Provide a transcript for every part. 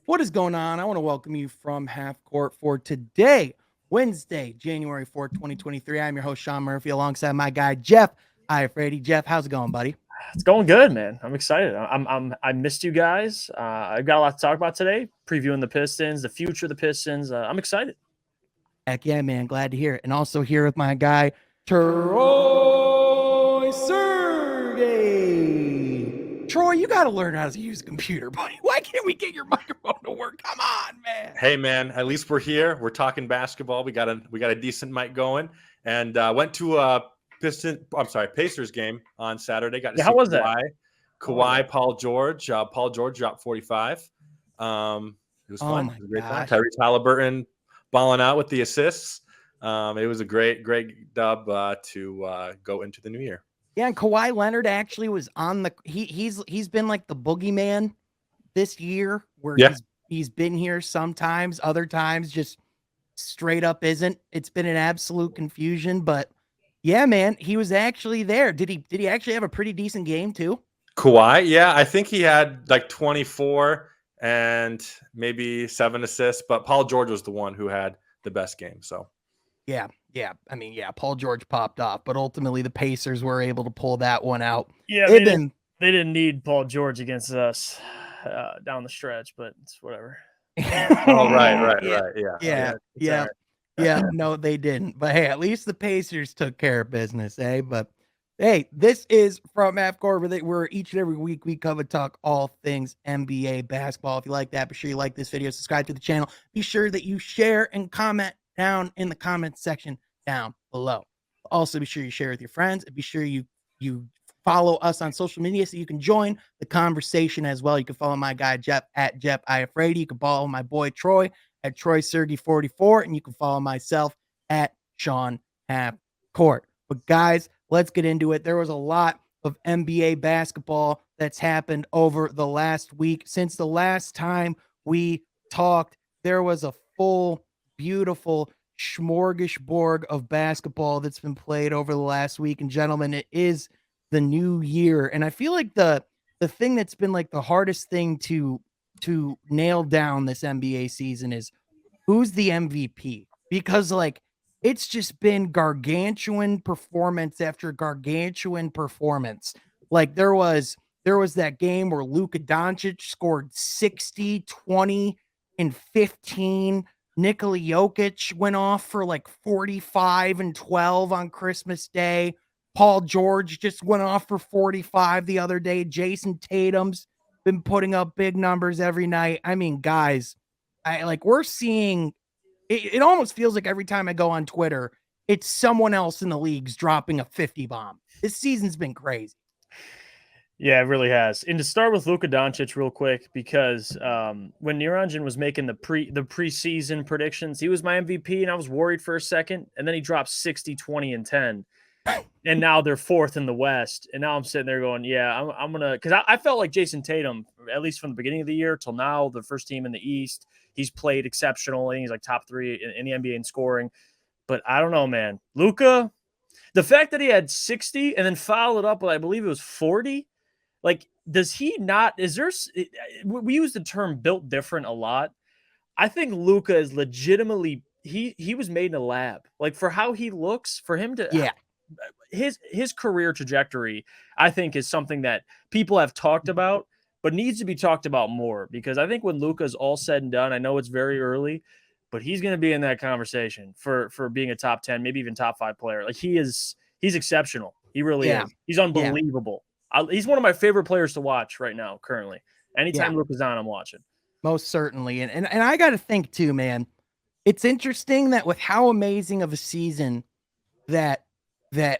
What is going on? I want to welcome you from Half Court for today, Wednesday, January 4th, 2023. I'm your host, Sean Murphy, alongside my guy, Jeff Iafrady. Jeff, how's it going, buddy? It's going good, man. I'm excited. I missed you guys. I've got a lot to talk about today. Previewing the Pistons, the future of the Pistons. I'm excited. Heck yeah, man. Glad to hear it. And also here with my guy, Troy Sergey. Troy, you got to learn how to use a computer, buddy. Why can't we get your microphone to work? Come on, man. Hey, man. At least we're here. We're talking basketball. We got a decent mic going, and went to a Pacers game on Saturday. Got to see how was Kawhi. that? Kawhi, Paul George. Paul George dropped 45. It was fun. It was a great time. Tyrese Halliburton balling out with the assists. It was a great dub to go into the new year. Yeah, and Kawhi Leonard actually was on the he's been like the boogeyman this year, where he's been here sometimes, other times just straight up isn't. It's been an absolute confusion, but yeah, man, he was actually there. Did he actually have a pretty decent game too? Kawhi, yeah, I think he had like 24 and maybe 7 assists, but Paul George was the one who had the best game. So yeah. I mean, yeah, Paul George popped off, but ultimately the Pacers were able to pull that one out. Yeah, they didn't need Paul George against us down the stretch, but it's whatever. Oh, right. Yeah. No, they didn't. But hey, at least the Pacers took care of business, eh? But hey, this is from Half Court, where each and every week we cover talk all things NBA basketball. If you like that, be sure you like this video, subscribe to the channel. Be sure that you share and comment down in the comment section down below. Also, be sure you share with your friends, and be sure you follow us on social media so you can join the conversation as well. You can follow my guy Jeff at Jeff Iafrady. You can follow my boy Troy at Troy Sergey 44, and you can follow myself at Sean Half Court. But guys, let's get into it. There was a lot of NBA basketball that's happened over the last week. Since the last time we talked, there was a full, beautiful smorgasbord of basketball that's been played over the last week. And gentlemen, it is the new year. And I feel like the thing that's been like the hardest thing to nail down this NBA season is who's the MVP, because like it's just been gargantuan performance after gargantuan performance. Like there was that game where Luka Doncic scored 60, 20, and 15. Nikola Jokic went off for like 45 and 12 on Christmas Day. Paul George just went off for 45 the other day. Jason Tatum's been putting up big numbers every night. I mean, guys, we're seeing it almost feels like every time I go on Twitter, it's someone else in the leagues dropping a 50 bomb. This season's been crazy. Yeah, it really has. And to start with Luka Doncic real quick, because when Niranjan was making the preseason predictions, he was my MVP, and I was worried for a second. And then he dropped 60, 20, and 10. And now they're fourth in the West. And now I'm sitting there going, yeah, I'm going to – because I felt like Jason Tatum, at least from the beginning of the year till now, the first team in the East, he's played exceptionally. He's like top 3 in the NBA in scoring. But I don't know, man. Luka, the fact that he had 60 and then followed up with, I believe it was 40 – like, does he not – is there – we use the term built different a lot. I think Luka is legitimately – he was made in a lab. Like, for how he looks, for him to – yeah. His career trajectory, I think, is something that people have talked about but needs to be talked about more, because I think when Luka's all said and done, I know it's very early, but he's going to be in that conversation for being a top 10, maybe even top 5 player. Like, he's exceptional. He really is. He's unbelievable. He's one of my favorite players to watch right now, currently. Anytime Luka's on, I'm watching. Most certainly. And I got to think too, man, it's interesting that with how amazing of a season that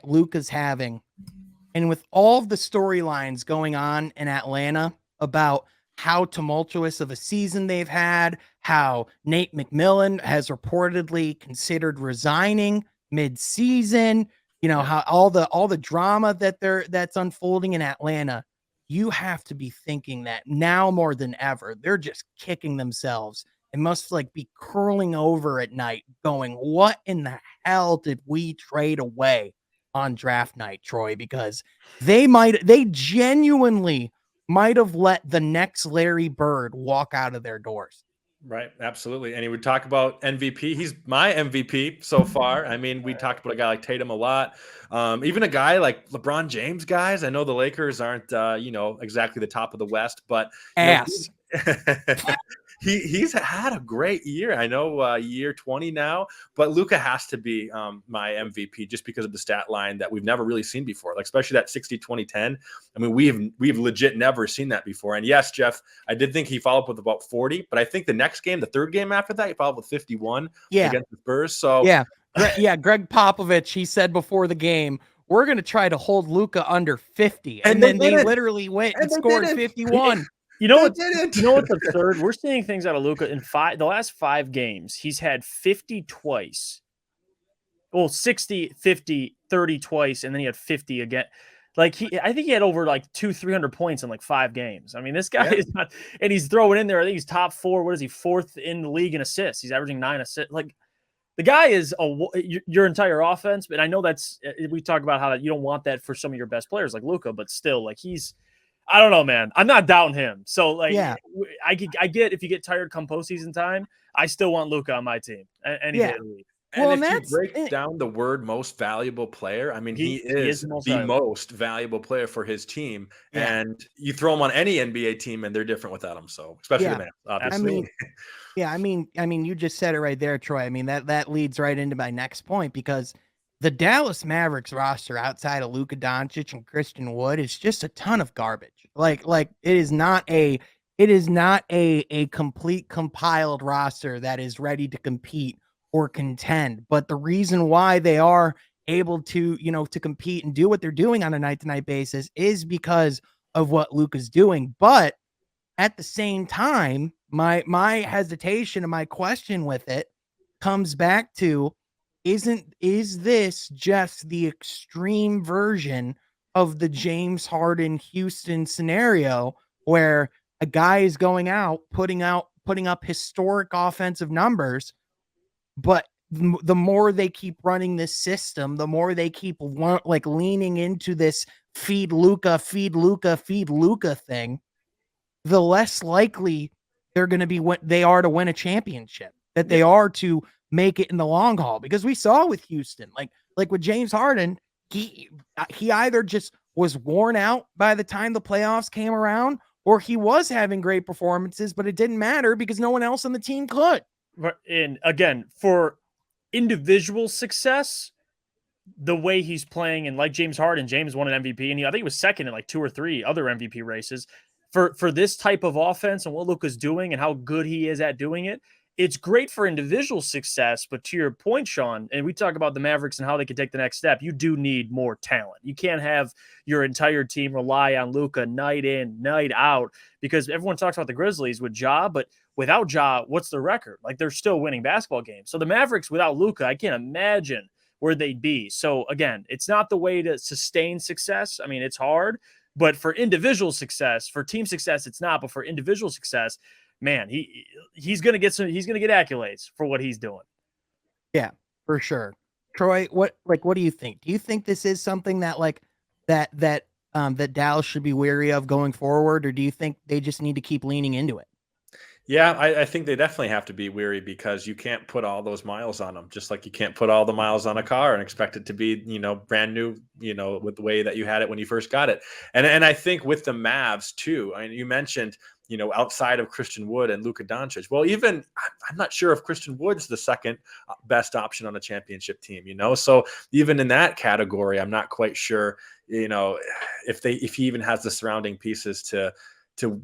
Luka's having, and with all of the storylines going on in Atlanta about how tumultuous of a season they've had, how Nate McMillan has reportedly considered resigning mid-season, you know, how all the drama that's unfolding in Atlanta, you have to be thinking that now more than ever, they're just kicking themselves and must like be curling over at night going, what in the hell did we trade away on draft night, Troy? Because they genuinely might have let the next Larry Bird walk out of their doors. Right. Absolutely. And he would talk about MVP. He's my MVP so far. I mean, we talked about a guy like Tatum a lot. Even a guy like LeBron James, guys. I know the Lakers aren't, exactly the top of the West, but ass. He's had a great year. I know year 20 now, but Luka has to be my MVP just because of the stat line that we've never really seen before, like especially that 60-20-10. I mean, we've legit never seen that before. And yes, Jeff, I did think he followed up with about 40, but I think the next game, the third game after that, he followed up with 51 against the Spurs. So Greg Popovich, he said before the game, we're going to try to hold Luka under 50. And then they literally went and scored 51. You know what's absurd? We're seeing things out of Luka in the last 5 games. He's had 50 twice. Well, 60, 50, 30 twice, and then he had 50 again. Like I think he had over like 200-300 points in like 5 games. I mean, this guy is not, and he's throwing in there. I think he's top 4. What is he? 4th in the league in assists. He's averaging 9 assists. Like the guy is your entire offense. But I know we talk about how you don't want that for some of your best players like Luka, but still, like I don't know, man. I'm not doubting him. So, like, I get if you get tired come postseason time, I still want Luka on my team. Any day of the week. And if you break down the word most valuable player, I mean, he is the most valuable player for his team. Yeah. And you throw him on any NBA team and they're different without him. So, especially the Mavs, obviously. I mean, you just said it right there, Troy. I mean, that leads right into my next point because the Dallas Mavericks roster outside of Luka Doncic and Christian Wood is just a ton of garbage. Like it is not a complete compiled roster that is ready to compete or contend. But the reason why they are able to, to compete and do what they're doing on a night-to-night basis is because of what Luka's doing. But at the same time, my hesitation and my question with it comes back to, is this just the extreme version of the James Harden Houston scenario where a guy is going out, putting up historic offensive numbers, but the more they keep running this system, the more they keep leaning into this feed Luka thing, the less likely they're going to be they are to win a championship, that they are to make it in the long haul. Because we saw with Houston, like with James Harden, he either just was worn out by the time the playoffs came around, or he was having great performances, but it didn't matter because no one else on the team could. And again, for individual success, the way he's playing, and like James Harden, James won an MVP, and I think he was second in like 2 or 3 other MVP races. For this type of offense and what Luka's doing and how good he is at doing it, it's great for individual success. But to your point, Sean, and we talk about the Mavericks and how they can take the next step, you do need more talent. You can't have your entire team rely on Luka night in, night out, because everyone talks about the Grizzlies with Ja, but without Ja, what's the record? Like, they're still winning basketball games. So the Mavericks without Luka, I can't imagine where they'd be. So again, it's not the way to sustain success. I mean, it's hard, but for individual success, for team success, it's not. But for individual success, man, he's gonna get accolades for what he's doing. Yeah, for sure. Troy, what do you think? Do you think this is something that that Dallas should be wary of going forward, or do you think they just need to keep leaning into it? Yeah, I think they definitely have to be weary because you can't put all those miles on them, just like you can't put all the miles on a car and expect it to be, brand new, with the way that you had it when you first got it. And I think with the Mavs too, I mean, you mentioned, outside of Christian Wood and Luka Doncic. Well, even I'm not sure if Christian Wood's the second best option on a championship team, So even in that category, I'm not quite sure, if he even has the surrounding pieces to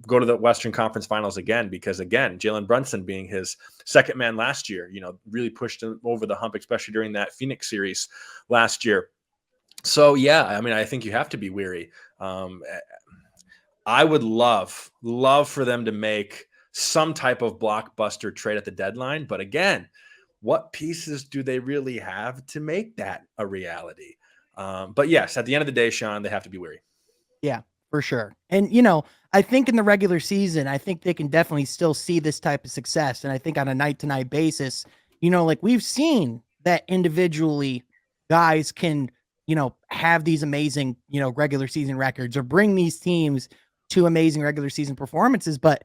go to the Western Conference Finals again, because again, Jalen Brunson being his second man last year, really pushed him over the hump, especially during that Phoenix series last year. So yeah, I mean, I think you have to be weary. I would love for them to make some type of blockbuster trade at the deadline. But again, what pieces do they really have to make that a reality? But yes, at the end of the day, Sean, they have to be weary. Yeah, for sure. And, I think in the regular season, I think they can definitely still see this type of success. And I think on a night-to-night basis, we've seen that individually guys can, have these amazing, regular season records or bring these teams two amazing regular season performances, but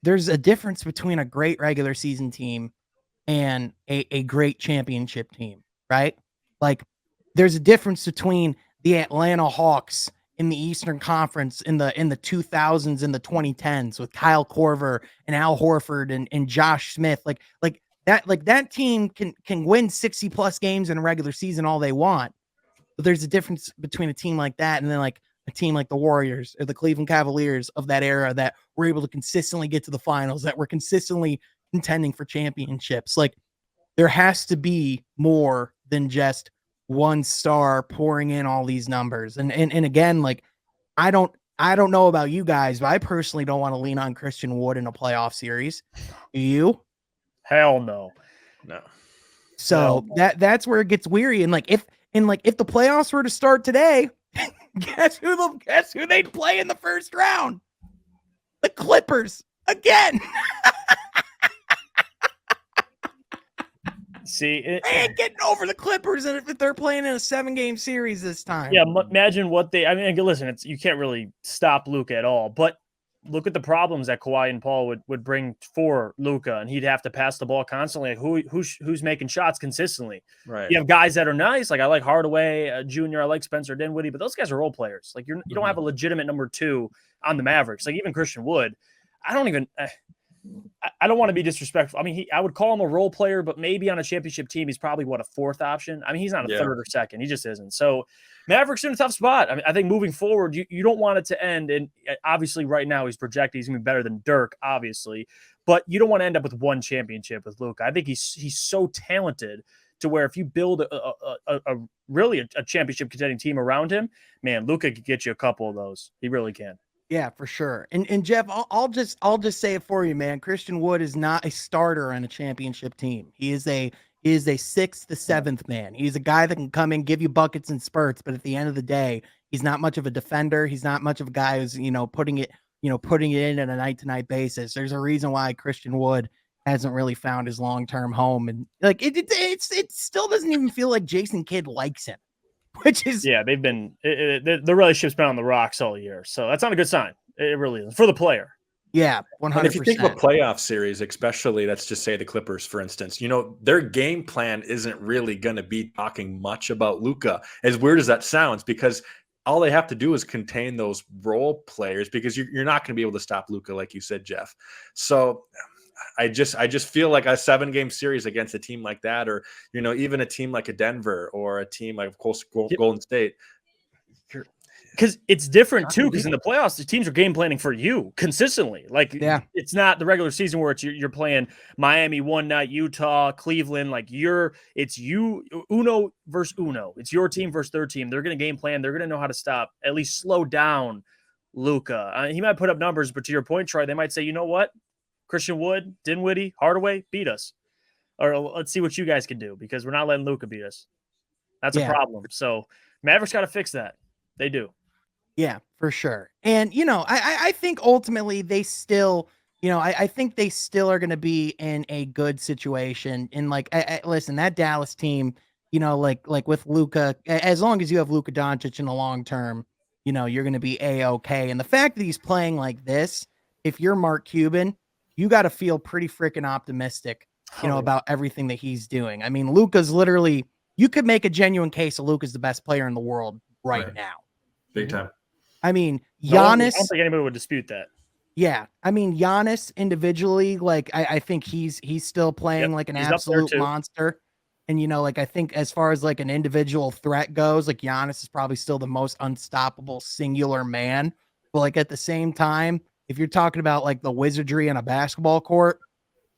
there's a difference between a great regular season team and a great championship team, right? Like there's a difference between the Atlanta Hawks in the Eastern Conference in the 2000s and the 2010s with Kyle Korver and Al Horford and Josh Smith. Like that team can win 60 plus games in a regular season all they want. But there's a difference between a team like that and then like a team like the Warriors or the Cleveland Cavaliers of that era that were able to consistently get to the finals, that were consistently contending for championships. Like there has to be more than just one star pouring in all these numbers. And again, like I don't know about you guys, but I personally don't want to lean on Christian Wood in a playoff series. Do you? Hell no. No. So that's where it gets weary. And if the playoffs were to start today, guess who they'd play in the first round? The Clippers again. See, they ain't getting over the Clippers if they're playing in a 7-game series this time. Yeah, imagine what they. I mean, listen, you can't really stop Luka at all, but look at the problems that Kawhi and Paul would bring for Luka, and he'd have to pass the ball constantly. Who's making shots consistently? Right. You have guys that are nice, like I like Hardaway Jr., I like Spencer Dinwiddie, but those guys are role players. Like you don't have a legitimate number 2 on the Mavericks. Like even Christian Wood, I don't even. I don't want to be disrespectful. I mean, I would call him a role player, but maybe on a championship team, he's probably a 4th option. I mean, he's not a 3rd or 2nd. He just isn't. So Mavericks in a tough spot. I mean, I think moving forward, you don't want it to end. And obviously right now he's projected he's going to be better than Dirk, obviously, but you don't want to end up with one championship with Luka. I think he's so talented to where if you build a really championship contending team around him, man, Luka could get you a couple of those. He really can. Yeah, for sure. And Jeff, I'll just say it for you, man. Christian Wood is not a starter on a championship team. He is a 6th to 7th man. He's a guy that can come in, give you buckets and spurts, but at the end of the day, he's not much of a defender. He's not much of a guy who's, putting it in on a night-to-night basis. There's a reason why Christian Wood hasn't really found his long-term home. And like it still doesn't even feel like Jason Kidd likes him. Which is they've been the relationship's been on the rocks all year, so that's not a good sign. It really is for the player. Yeah, 100%. And if you think of a playoff series, especially let's just say the Clippers, for instance, their game plan isn't really going to be talking much about Luka. As weird as that sounds, because all they have to do is contain those role players, because you're not going to be able to stop Luka, like you said, Jeff. So I just feel like a 7-game series against a team like that, or even a team like a Denver or a team like, of course, Golden State, because it's different too. Because in the playoffs, the teams are game planning for you consistently. Like, it's not the regular season where you're playing Miami one night, Utah, Cleveland. Like it's you uno versus uno. It's your team versus their team. They're going to game plan. They're going to know how to stop, at least slow down Luka. He might put up numbers, but to your point, Troy, they might say, you know what? Christian Wood, Dinwiddie, Hardaway, beat us. Or let's see what you guys can do, because we're not letting Luka beat us. That's a problem. So Mavericks got to fix that. They do. Yeah, for sure. And, I think ultimately they still, I think they still are going to be in a good situation. And listen, that Dallas team, like with Luka, as long as you have Luka Doncic in the long term, you're going to be A-okay. And the fact that he's playing like this, if you're Mark Cuban, you got to feel pretty freaking optimistic, about everything that he's doing. I mean, Luka's literally, you could make a genuine case of Luka's the best player in the world right now. Big time. I mean, Giannis. I don't think anybody would dispute that. Yeah. I mean, Giannis individually, I think he's still playing like an absolute monster. And, I think as far as like an individual threat goes, like Giannis is probably still the most unstoppable singular man. But at the same time, if you're talking about like the wizardry on a basketball court,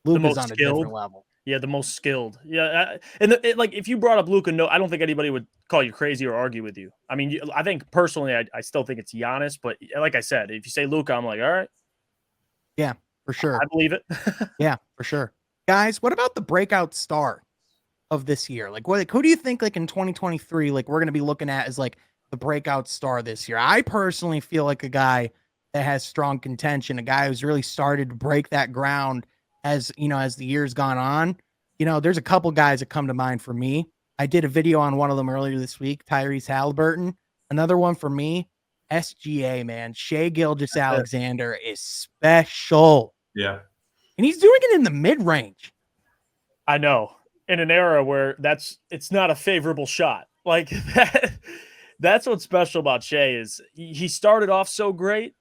Luka's on a different level. Yeah, the most skilled. Yeah, if you brought up Luka, no, I don't think anybody would call you crazy or argue with you. I mean, I think personally, I still think it's Giannis, but like I said, if you say Luka, I'm like, all right. Yeah, for sure. I believe it. Yeah, for sure. Guys, what about the breakout star of this year? Who do you think in 2023, we're going to be looking at as the breakout star this year? I personally feel like a guy that has strong contention, a guy who's really started to break that ground as the years gone on. There's a couple guys that come to mind for me. I did a video on one of them earlier this week, Tyrese Halliburton. Another one for me, SGA, man. Shai Gilgeous-Alexander is special. Yeah. And he's doing it in the mid-range. I know. In an era where it's not a favorable shot. Like that's what's special about Shai is he started off so great.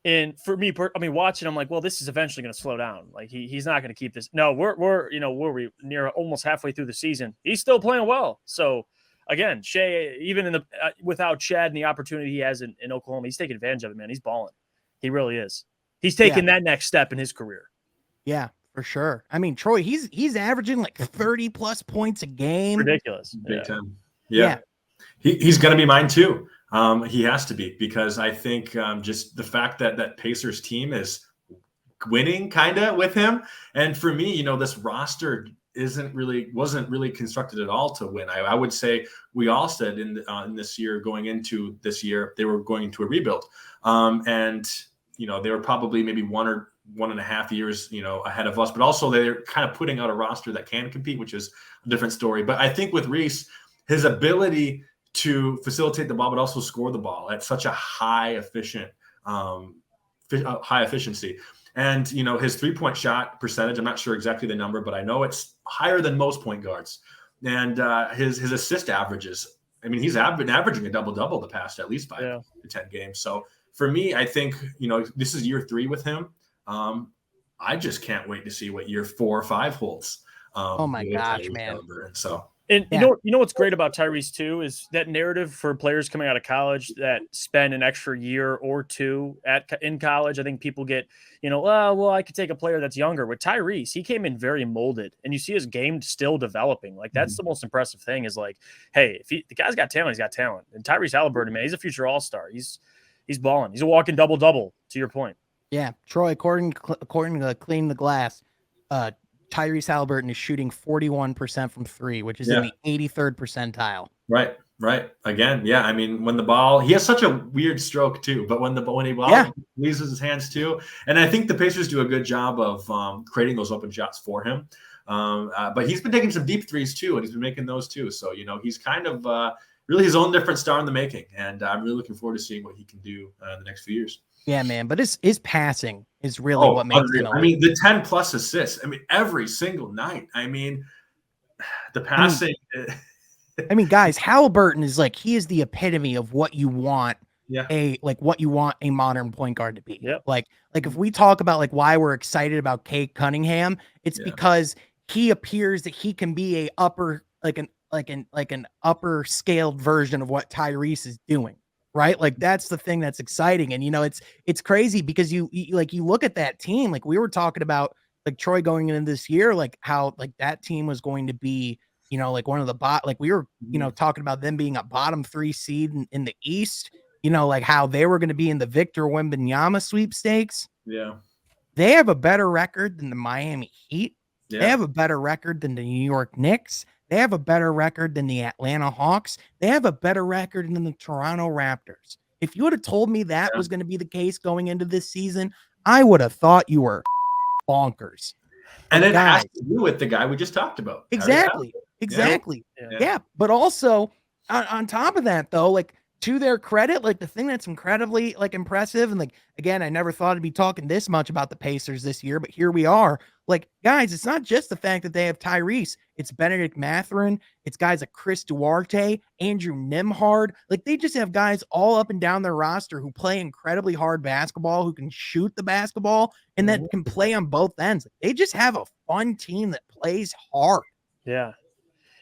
And for me, watching, I'm like, well, this is eventually going to slow down. Like he's not going to keep this. No, we're we near almost halfway through the season. He's still playing well. So again, Shai, even in the without Chad and the opportunity he has in Oklahoma, he's taking advantage of it, man. He's balling. He really is. He's taking that next step in his career. Yeah, for sure. I mean, Troy, he's averaging like 30 plus points a game. Ridiculous. Big time. Yeah. He's going to be mine too. He has to be, because I think just the fact that Pacers team is winning kind of with him. And for me, this roster wasn't really constructed at all to win. I would say we all said in this year, going into this year, they were going to a rebuild. And they were probably maybe 1 or 1.5 years, ahead of us, but also they're kind of putting out a roster that can compete, which is a different story. But I think with Reese, his ability to facilitate the ball, but also score the ball at such a high efficiency. And, his 3-point shot percentage, I'm not sure exactly the number, but I know it's higher than most point guards. And his assist averages, I mean, he's been averaging a double-double the past at least 5 to 10 games. So for me, I think, this is year 3 with him. I just can't wait to see what year 4 or 5 holds. Oh my gosh, man. So. And you know what's great about Tyrese too is that narrative for players coming out of college that spend an extra year or two in college. I think people get, well, I could take a player that's younger. With Tyrese, he came in very molded, and you see his game still developing. Like that's the most impressive thing is like, hey, if the guy's got talent, he's got talent. And Tyrese Halliburton, man, he's a future all-star. He's balling. He's a walking double-double. To your point. Yeah, Troy. According to Clean the Glass, Tyrese Halliburton is shooting 41% from 3, which is in the 83rd percentile. Right. Again, yeah. I mean, when the ball, he has such a weird stroke too, but when he leaves his hands too, and I think the Pacers do a good job of creating those open shots for him. But he's been taking some deep threes too, and he's been making those too. So he's kind of really his own different star in the making, and I'm really looking forward to seeing what he can do in the next few years. Yeah, man. But his passing is really what makes him. I mean, the 10 plus assists. I mean, every single night. I mean, the passing. I mean, guys, Halliburton is he is the epitome of what you want. What you want a modern point guard to be. Yep. Like if we talk about why we're excited about Cade Cunningham, it's because he appears that he can be an upper scaled version of what Tyrese is doing. Right. That's the thing that's exciting. And, it's crazy because you look at that team, we were talking about Troy going into this year, how that team was going to be, one of the we were, talking about them being a bottom 3 seed in the East, how they were going to be in the Victor Wembanyama sweepstakes. Yeah. They have a better record than the Miami Heat. Yeah. They have a better record than the New York Knicks. They have a better record than the Atlanta Hawks. They have a better record than the Toronto Raptors. If you would have told me that was going to be the case going into this season, I would have thought you were bonkers. And it has to do with the guy we just talked about. Exactly. Yeah. But also on top of that, though, to their credit, the thing that's incredibly impressive, and again, I never thought I'd be talking this much about the Pacers this year, but here we are. Guys, it's not just the fact that they have Tyrese, it's Benedict Mathurin, it's guys like Chris Duarte, Andrew Nembhard. They just have guys all up and down their roster who play incredibly hard basketball, who can shoot the basketball, and that can play on both ends. They just have a fun team that plays hard. Yeah.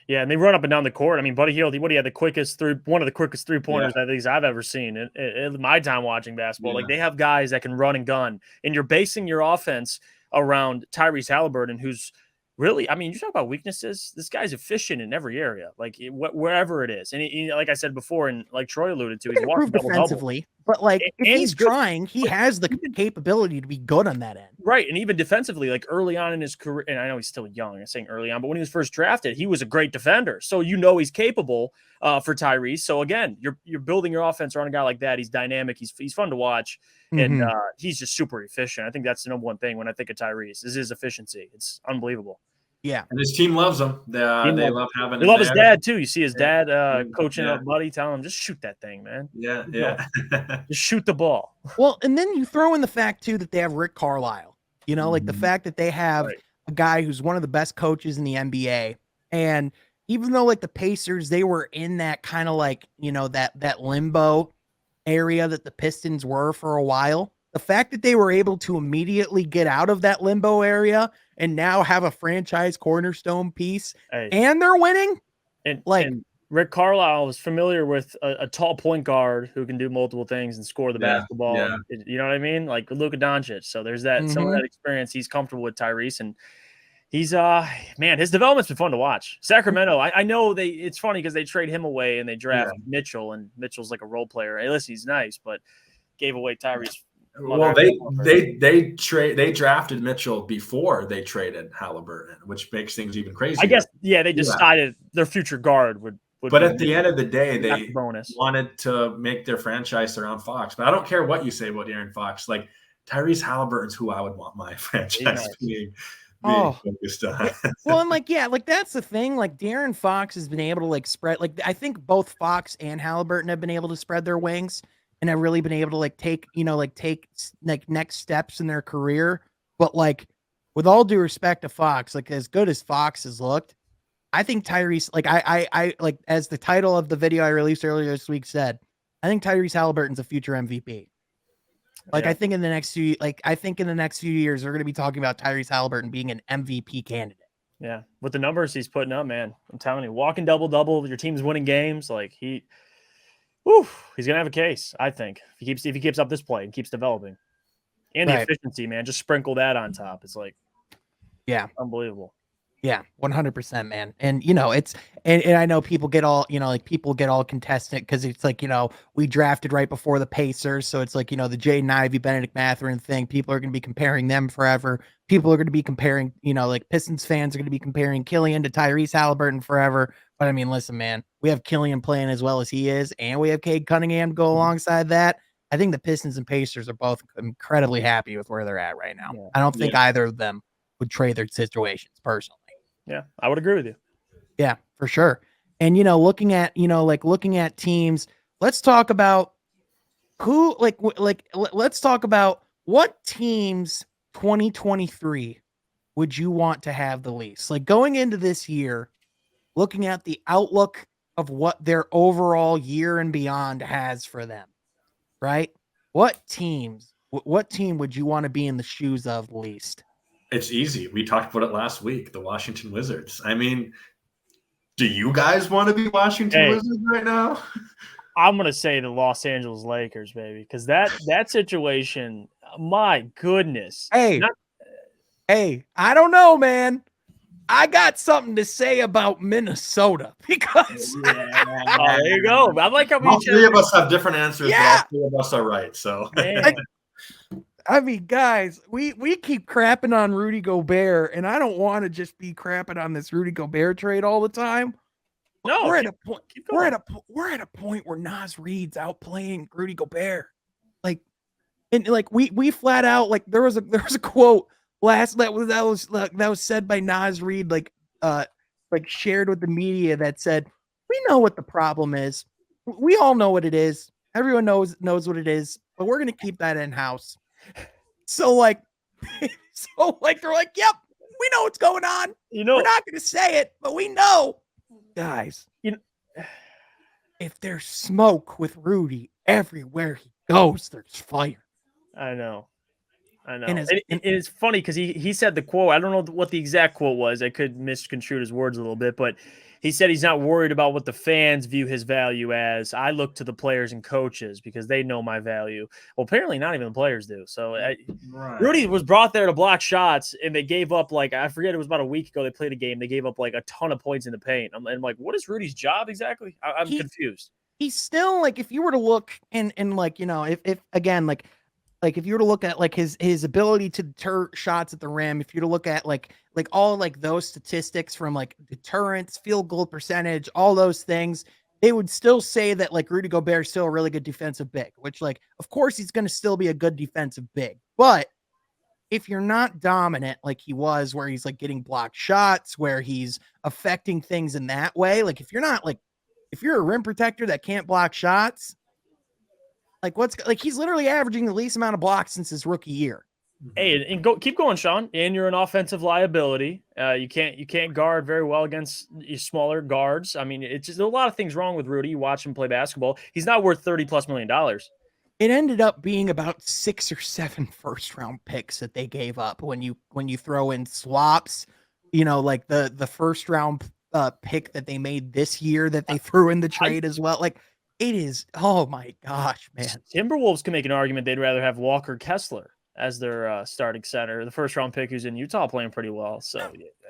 Yeah, and they run up and down the court. I mean, Buddy Hield, he had one of the quickest 3-pointers I think I've ever seen in my time watching basketball. They have guys that can run and gun, and you're basing your offense around Tyrese Halliburton, who's really, I mean, you talk about weaknesses. This guy's efficient in every area, wherever it is. And he, like I said before, and like Troy alluded to, he's walking defensively. But if he's trying, he has the capability to be good on that end. Right. And even defensively, early on in his career, and I know he's still young, I'm saying early on, but when he was first drafted, he was a great defender. So he's capable for Tyrese. So again, you're building your offense around a guy like that. He's dynamic. He's fun to watch. And he's just super efficient. I think that's the number one thing when I think of Tyrese is his efficiency. It's unbelievable. Yeah. And his team loves him. They love having him. They love there. his dad too. You see his dad coaching up buddy, telling him, just shoot that thing, man. Yeah. Just shoot the ball. Well, and then you throw in the fact too that they have Rick Carlisle. You know, like the fact that they have a guy who's one of the best coaches in the NBA. And even though like the Pacers, they were in that kind of like, you know, that limbo area that the Pistons were for a while, the fact that they were able to immediately get out of that limbo area and now have a franchise cornerstone piece and they're winning. And Rick Carlisle was familiar with a tall point guard who can do multiple things and score the basketball. Yeah. You know what I mean? Like Luka Doncic. So there's that some of that experience. He's comfortable with Tyrese, and he's man, his development's been fun to watch. Sacramento, I know it's funny because they trade him away and they draft Mitchell, and Mitchell's like a role player. Hey, listen, he's nice, but gave away Tyrese. Well, they drafted Mitchell before they traded Halliburton, which makes things even crazier. I guess, they decided their future guard would. But at the end of the day, they bonus. wanted to make their franchise around Fox. But I don't care what you say about Aaron Fox. Like Tyrese Halliburton's who I would want my franchise being focused on. Well, and like that's the thing. Like De'Aaron Fox has been able to like spread. Like I think both Fox and Halliburton have been able to spread their wings and have really been able to take next steps in their career. But like with all due respect to Fox, like as good as Fox has looked, I think Tyrese, like I like as the title of the video I released earlier this week said, I think Tyrese Halliburton's a future MVP. Like I think in the next few years they're going to be talking about Tyrese Halliburton being an MVP candidate. Yeah, with the numbers he's putting up, man, I'm telling you, walking double, your team's winning games. Like he's gonna have a case. I think if he keeps up this play and keeps developing, and the efficiency, man, just sprinkle that on top. It's like, unbelievable. Yeah, 100%, man. And you know, it's and I know people get all contestant because it's like, you know, we drafted right before the Pacers, so it's like, you know, the Jaden Ivey, Benedict Mathurin thing. People are going to be comparing them forever. People are going to be comparing, you know, like Pistons fans are going to be comparing Killian to Tyrese Halliburton forever. But I mean, listen, man, we have Killian playing as well as he is, and we have Cade Cunningham to go alongside that. I think the Pistons and Pacers are both incredibly happy with where they're at right now. Yeah. I don't think either of them would trade their situations personally. Yeah, I would agree with you. Yeah, for sure. And, you know, looking at teams, let's talk about let's talk about what teams 2023 would you want to have the least? Like going into this year, looking at the outlook of what their overall year and beyond has for them, right? What team would you want to be in the shoes of least? It's easy. We talked about it last week, the Washington Wizards. I mean, do you guys want to be Washington Wizards right now? I'm going to say the Los Angeles Lakers, baby, because that situation, my goodness. Hey, I don't know, man. I got something to say about Minnesota because there you go. I like how all three of us have different answers, but all three of us are right. So I mean, guys, we keep crapping on Rudy Gobert, and I don't want to just be crapping on this Rudy Gobert trade all the time. No, we're at a point where Naz Reid's outplaying Rudy Gobert. We flat out, like there was a quote that was said by Naz Reid, shared with the media that said, "We know what the problem is. We all know what it is. Everyone knows what it is, but we're gonna keep that in house." So they're like, "Yep, we know what's going on. You know, we're not gonna say it, but we know, guys. If there's smoke with Rudy, everywhere he goes, there's fire." I know. And it's funny because he said the quote. I don't know what the exact quote was. I could misconstrue his words a little bit, but he said he's not worried about what the fans view his value as. I look to the players and coaches because they know my value. Well, apparently not even the players do. So Rudy was brought there to block shots, and they gave up, I forget, it was about a week ago they played a game. They gave up a ton of points in the paint. I'm like, what is Rudy's job exactly? I'm confused. He's still, if you were to look if you were to look at his ability to deter shots at the rim, if you were to look at all those statistics from deterrence, field goal percentage, all those things, they would still say that Rudy Gobert is still a really good defensive big, which of course he's going to still be a good defensive big. But if you're not dominant like he was, where he's like getting blocked shots, where he's affecting things in that way, like if you're not like, if you're a rim protector that can't block shots, like he's literally averaging the least amount of blocks since his rookie year. Hey, and keep going, Sean. And you're an offensive liability. You can't guard very well against smaller guards. I mean, it's just a lot of things wrong with Rudy. You watch him play basketball. He's not worth $30+ million. It ended up being about 6 or 7 first-round picks that they gave up when you throw in swaps. Like the first-round pick that they made this year that they threw in the trade as well. Like it is. Oh my gosh, man! Timberwolves can make an argument they'd rather have Walker Kessler as their starting center, the first-round pick who's in Utah playing pretty well. So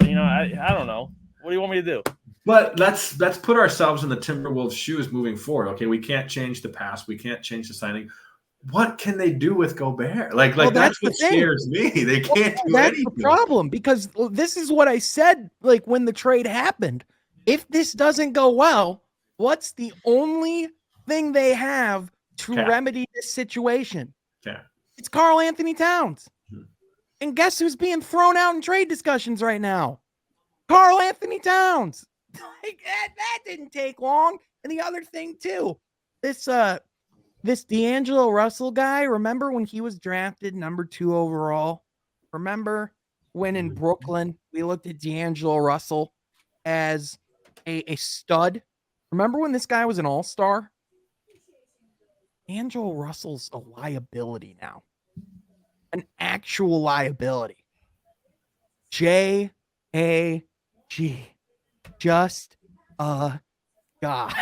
I don't know. What do you want me to do? But let's put ourselves in the Timberwolves' shoes moving forward. Okay, we can't change the past. We can't change the signing. What can they do with Gobert? Like that's what scares me. They can't do that's anything. The problem, because this is what I said. Like when the trade happened, if this doesn't go well, what's the only thing they have to remedy this situation? Yeah, it's Karl Anthony Towns. And guess who's being thrown out in trade discussions right now? Karl Anthony Towns. Like that didn't take long. And the other thing too, this D'Angelo Russell guy, remember when he was drafted number 2 overall? Remember when in Brooklyn we looked at D'Angelo Russell as a stud? Remember when this guy was an all-star? D'Angelo Russell's a liability now. An actual liability. J-A-G. Just a guy.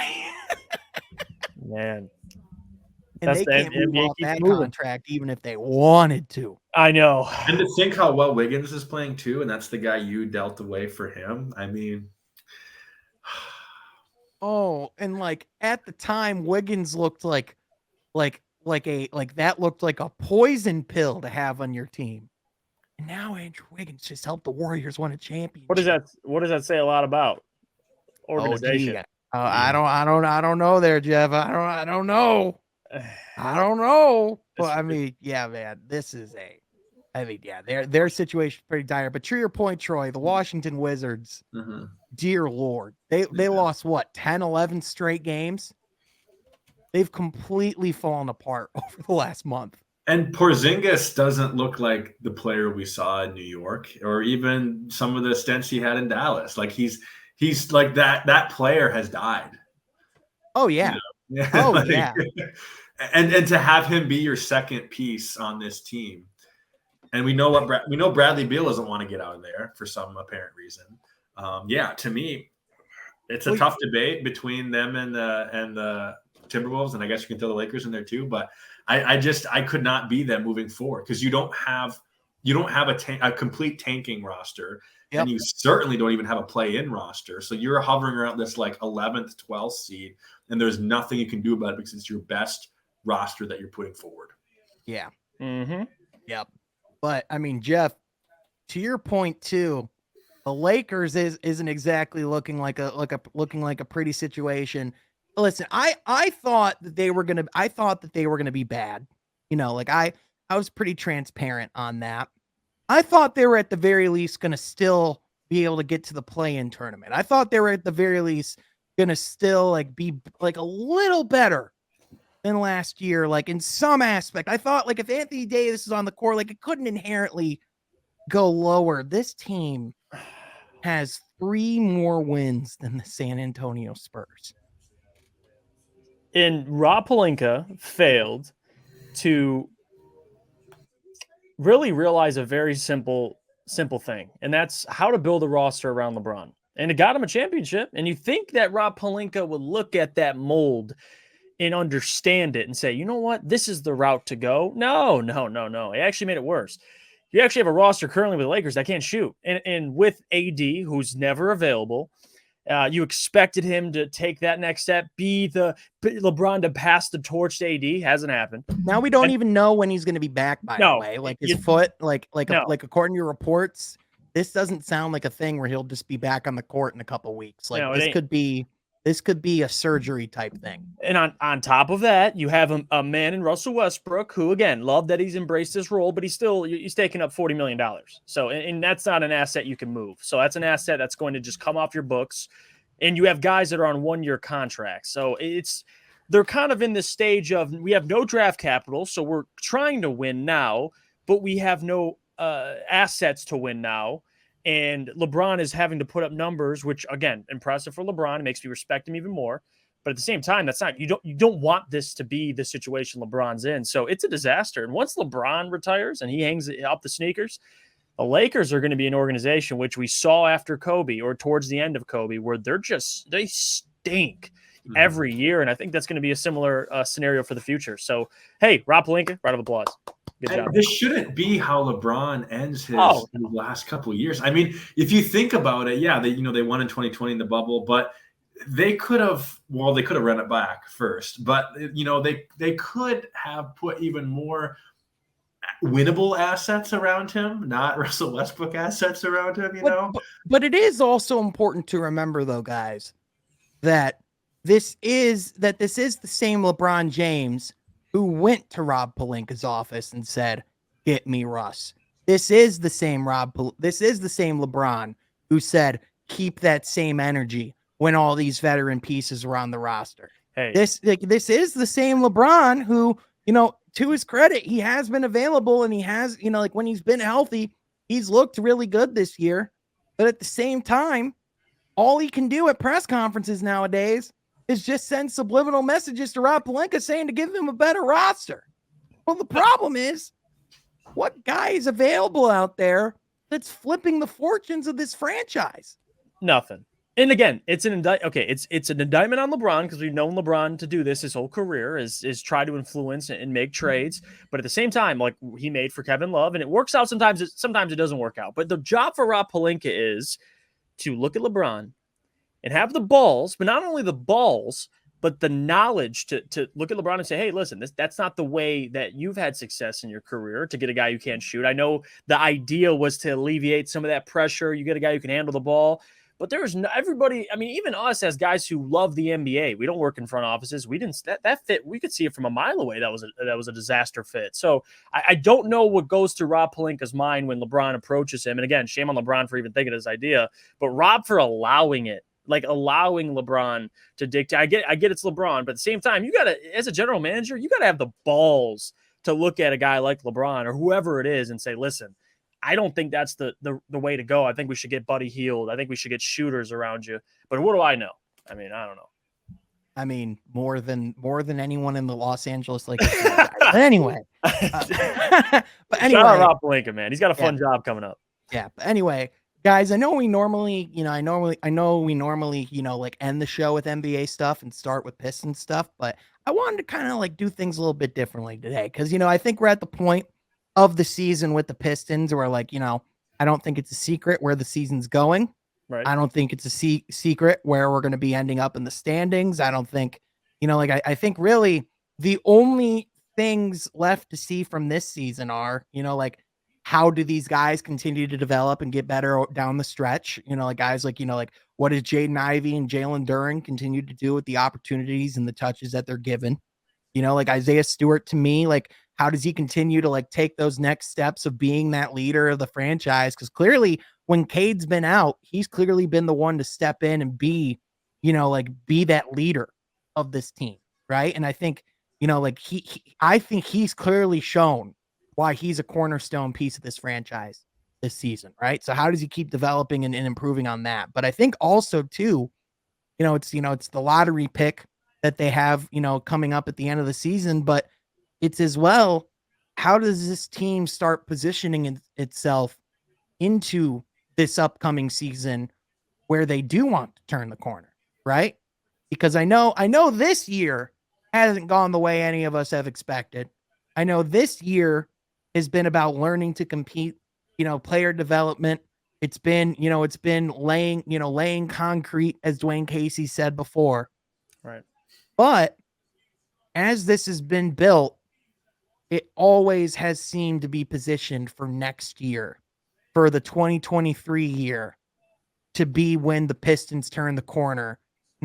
Man. And they can't move off that contract even if they wanted to. I know. And to think how well Wiggins is playing too, and that's the guy you dealt away for him. I mean, and like at the time, Wiggins looked like that looked like a poison pill to have on your team. And now Andrew Wiggins just helped the Warriors win a championship. What does that say a lot about organization? I don't know there, Jeff. I don't know. But I mean, yeah, man, their situation is pretty dire. But to your point, Troy, the Washington Wizards, dear Lord, they lost what, 10, 11 straight games? They've completely fallen apart over the last month. And Porzingis doesn't look like the player we saw in New York, or even some of the stints he had in Dallas. Like he's like that player has died. Oh yeah. Yeah. And to have him be your second piece on this team, and we know Bradley Beal doesn't want to get out of there for some apparent reason. To me, it's a tough debate between them and the Timberwolves, and I guess you can throw the Lakers in there too. But I could not be them moving forward, because you don't have a complete tanking roster. Yep. And you certainly don't even have a play-in roster. So you're hovering around this like 11th, 12th seed, and there's nothing you can do about it because it's your best roster that you're putting forward. Yeah. Mm-hmm. Yep. But I mean, Jeff, to your point too, the Lakers isn't exactly looking like a pretty situation. Listen, I thought that they were gonna be bad. I was pretty transparent on that. I thought they were at the very least going to still be able to get to the play-in tournament. I thought they were at the very least going to still be a little better than last year, in some aspect. I thought if Anthony Davis is on the court, it couldn't inherently go lower. This team has 3 more wins than the San Antonio Spurs. And Rob Pelinka failed to really realize a very simple thing, and that's how to build a roster around LeBron. And it got him a championship. And you think that Rob Pelinka would look at that mold and understand it and say, you know what, this is the route to go? No. It actually made it worse. You actually have a roster currently with the Lakers that can't shoot. And with AD, who's never available, you expected him to take that next step, be the LeBron to pass the torch to AD. Hasn't happened. Now we don't even know when he's going to be back, by the way. His foot, according to your reports, this doesn't sound like a thing where he'll just be back on the court in a couple weeks. This could be This could be a surgery type thing. And on top of that, you have a man in Russell Westbrook who, again, love that he's embraced this role, but he's taking up $40 million. So, and that's not an asset you can move. So that's an asset that's going to just come off your books. And you have guys that are on 1-year contracts. So they're kind of in this stage of, we have no draft capital, so we're trying to win now, but we have no assets to win now. And LeBron is having to put up numbers, which, again, impressive for LeBron. It makes me respect him even more. But at the same time, that's not, you don't want this to be the situation LeBron's in. So it's a disaster. And once LeBron retires and he hangs up the sneakers, the Lakers are going to be an organization which we saw after Kobe or towards the end of Kobe, where they stink every year. And I think that's going to be a similar scenario for the future. So, hey, Rob Pelinka, round of applause. Good job. This shouldn't be how LeBron ends his last couple of years. I mean, if you think about it, yeah, they won in 2020 in the bubble, but they could have run it back first, but they could have put even more winnable assets around him, not Russell Westbrook assets around him, But it is also important to remember, though, guys, that this is the same LeBron James who went to Rob Pelinka's office and said, "Get me Russ." This is the same LeBron who said, "Keep that same energy," when all these veteran pieces were on the roster. Hey, this is the same LeBron who, to his credit, he has been available and he has, when he's been healthy, he's looked really good this year. But at the same time, all he can do at press conferences nowadays is just send subliminal messages to Rob Pelinka saying to give him a better roster. Well, the problem is, what guy is available out there that's flipping the fortunes of this franchise? Nothing. And again, it's an indictment on LeBron, because we've known LeBron to do this his whole career, is try to influence and make trades. But at the same time, like he made for Kevin Love, and it works out sometimes. Sometimes it doesn't work out. But the job for Rob Pelinka is to look at LeBron and have the balls, but not only the balls, but the knowledge to look at LeBron and say, "Hey, listen, that's not the way that you've had success in your career, to get a guy who can't shoot. I know the idea was to alleviate some of that pressure. You get a guy who can handle the ball." But there's everybody. I mean, even us as guys who love the NBA, we don't work in front offices. We didn't that fit. We could see it from a mile away. That was a disaster fit. So I don't know what goes through Rob Pelinka's mind when LeBron approaches him. And again, shame on LeBron for even thinking of this idea, but Rob for allowing it, like allowing LeBron to dictate. I get it's LeBron, but at the same time, you gotta, as a general manager, you gotta have the balls to look at a guy like LeBron or whoever it is and say, "Listen, I don't think that's the way to go. I think we should get Buddy Hield. I think we should get shooters around you." But what do I know? I mean, I don't know. I mean, more than anyone in the Los Angeles Lakers. But anyway, Shout out Rob Pelinka, man. He's got a fun job coming up. Yeah. But anyway, guys, I know we normally, like end the show with NBA stuff and start with Pistons stuff, but I wanted to kind of like do things a little bit differently today. Cause I think we're at the point of the season with the Pistons where like, I don't think it's a secret where the season's going. Right. I don't think it's a secret where we're going to be ending up in the standings. I don't think, I think really the only things left to see from this season are, like, how do these guys continue to develop and get better down the stretch? Like guys like, what does Jaden Ivey and Jalen Duren continue to do with the opportunities and the touches that they're given? Like Isaiah Stewart, to me, like, how does he continue to like take those next steps of being that leader of the franchise? Because clearly when Cade's been out, he's clearly been the one to step in and be that leader of this team. Right. And I think, I think he's clearly shown why he's a cornerstone piece of this franchise this season. Right. So how does he keep developing and improving on that? But I think also too, it's the lottery pick that they have, coming up at the end of the season, but it's as well, how does this team start positioning itself into this upcoming season where they do want to turn the corner, right? Because I know this year hasn't gone the way any of us have expected. I know this year has been about learning to compete, player development. It's been laying concrete, as Dwayne Casey said before. Right. But as this has been built, it always has seemed to be positioned for next year, for the 2023 year, to be when the Pistons turn the corner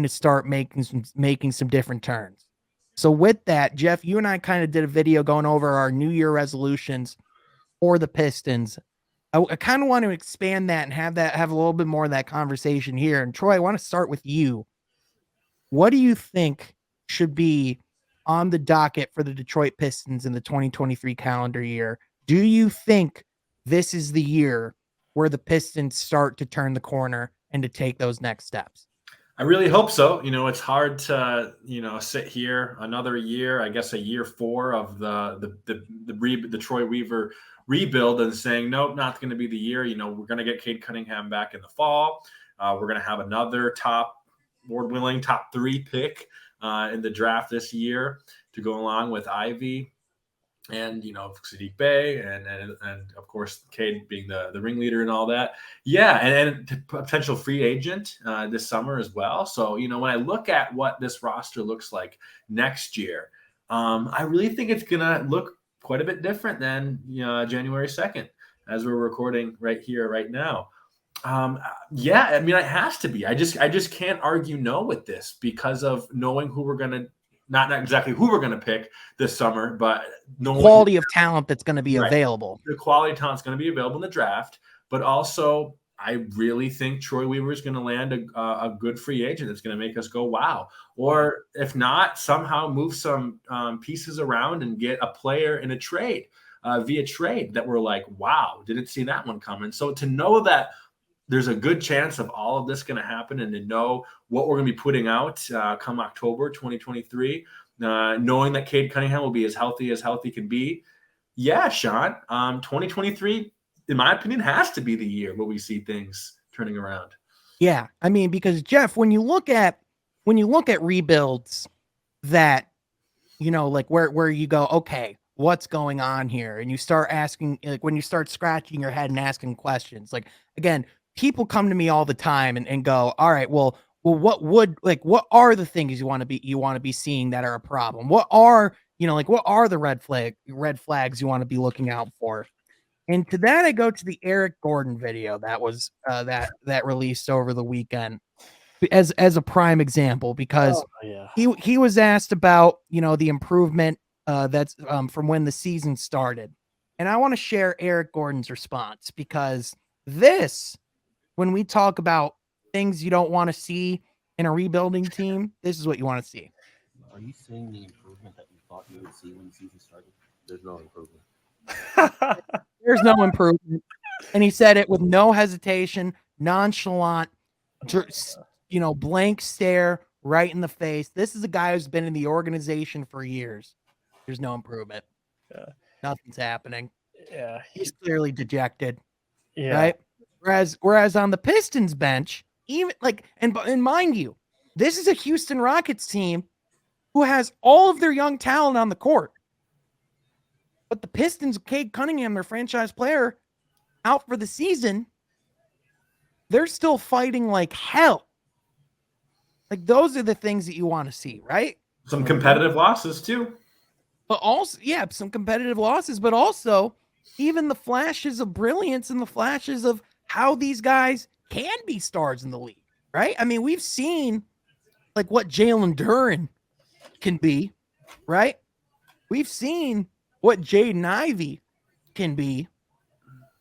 to start making some different turns. So with that, Jeff, you and I kind of did a video going over our New Year resolutions for the Pistons. I kind of want to expand that and have a little bit more of that conversation here. And Troy, I want to start with you. What do you think should be on the docket for the Detroit Pistons in the 2023 calendar year? Do you think this is the year where the Pistons start to turn the corner and to take those next steps? I really hope so. It's hard to, sit here another year, I guess a year 4 of the Troy Weaver rebuild and saying, nope, not going to be the year. We're going to get Cade Cunningham back in the fall. We're going to have another top 3 pick in the draft this year to go along with Ivy and Sadiq Bey and of course Cade being the ringleader and all that. Yeah, and potential free agent this summer as well. So when I look at what this roster looks like next year, I really think it's gonna look quite a bit different than January 2nd as we're recording right here right now. Yeah, I mean, it has to be. I just can't argue no with this because of knowing who we're gonna not exactly who we're going to pick this summer, but quality of talent that's going to be available. The quality of talent is going to be available in the draft, but also I really think Troy Weaver is going to land a good free agent that's going to make us go, wow. Or if not, somehow move some pieces around and get a player in a trade via trade that we're like, wow, didn't see that one coming. So to know that there's a good chance of all of this going to happen and to know what we're going to be putting out come October 2023, knowing that Cade Cunningham will be as healthy can be. Yeah, Sean, 2023, in my opinion, has to be the year where we see things turning around. Yeah, I mean, because Jeff, when you look at rebuilds that, like where you go, okay, what's going on here? And you start asking, like when you start scratching your head and asking questions, like, again, people come to me all the time and go, all right, well, what are the things you want to be seeing that are a problem? What are the red flags you want to be looking out for? And to that, I go to the Eric Gordon video that was that released over the weekend as a prime example, because he was asked about, the improvement that's from when the season started. And I want to share Eric Gordon's response, because when we talk about things you don't want to see in a rebuilding team, this is what you want to see. Are you seeing the improvement that you thought you would see when the season started? There's no improvement. There's no improvement. And he said it with no hesitation, nonchalant, blank stare right in the face. This is a guy who's been in the organization for years. There's no improvement. Yeah. Nothing's happening. Yeah. He's clearly dejected. Yeah. Right? Whereas on the Pistons bench, even and mind you, this is a Houston Rockets team who has all of their young talent on the court. But the Pistons, Cade Cunningham, their franchise player, out for the season, they're still fighting like hell. Like, those are the things that you want to see, right? Some competitive losses too. But also, yeah, some competitive losses, but also even the flashes of brilliance and the flashes of how these guys can be stars in the league, right? I mean, we've seen like what Jalen Duren can be, right? We've seen what Jaden Ivey can be.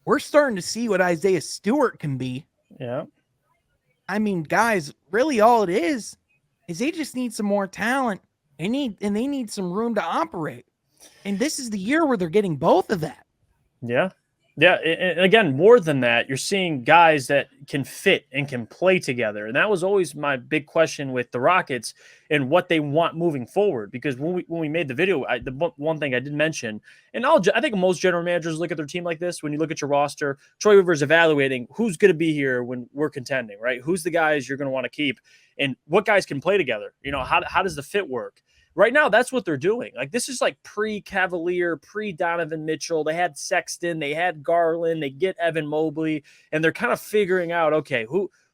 We're starting to see what Isaiah Stewart can be. Yeah. I mean, guys, really all it is they just need some more talent. They need some room to operate. And this is the year where they're getting both of that. Yeah. Yeah. And again, more than that, you're seeing guys that can fit and can play together. And that was always my big question with the Rockets and what they want moving forward. Because when we made the video, the one thing I did mention, and I think most general managers look at their team like this. When you look at your roster, Troy Weaver is evaluating who's going to be here when we're contending, right? Who's the guys you're going to want to keep and what guys can play together? How does the fit work? Right now, that's what they're doing. Like, this is like pre-Cavalier, pre-Donovan Mitchell. They had Sexton, they had Garland, they get Evan Mobley, and they're kind of figuring out, okay,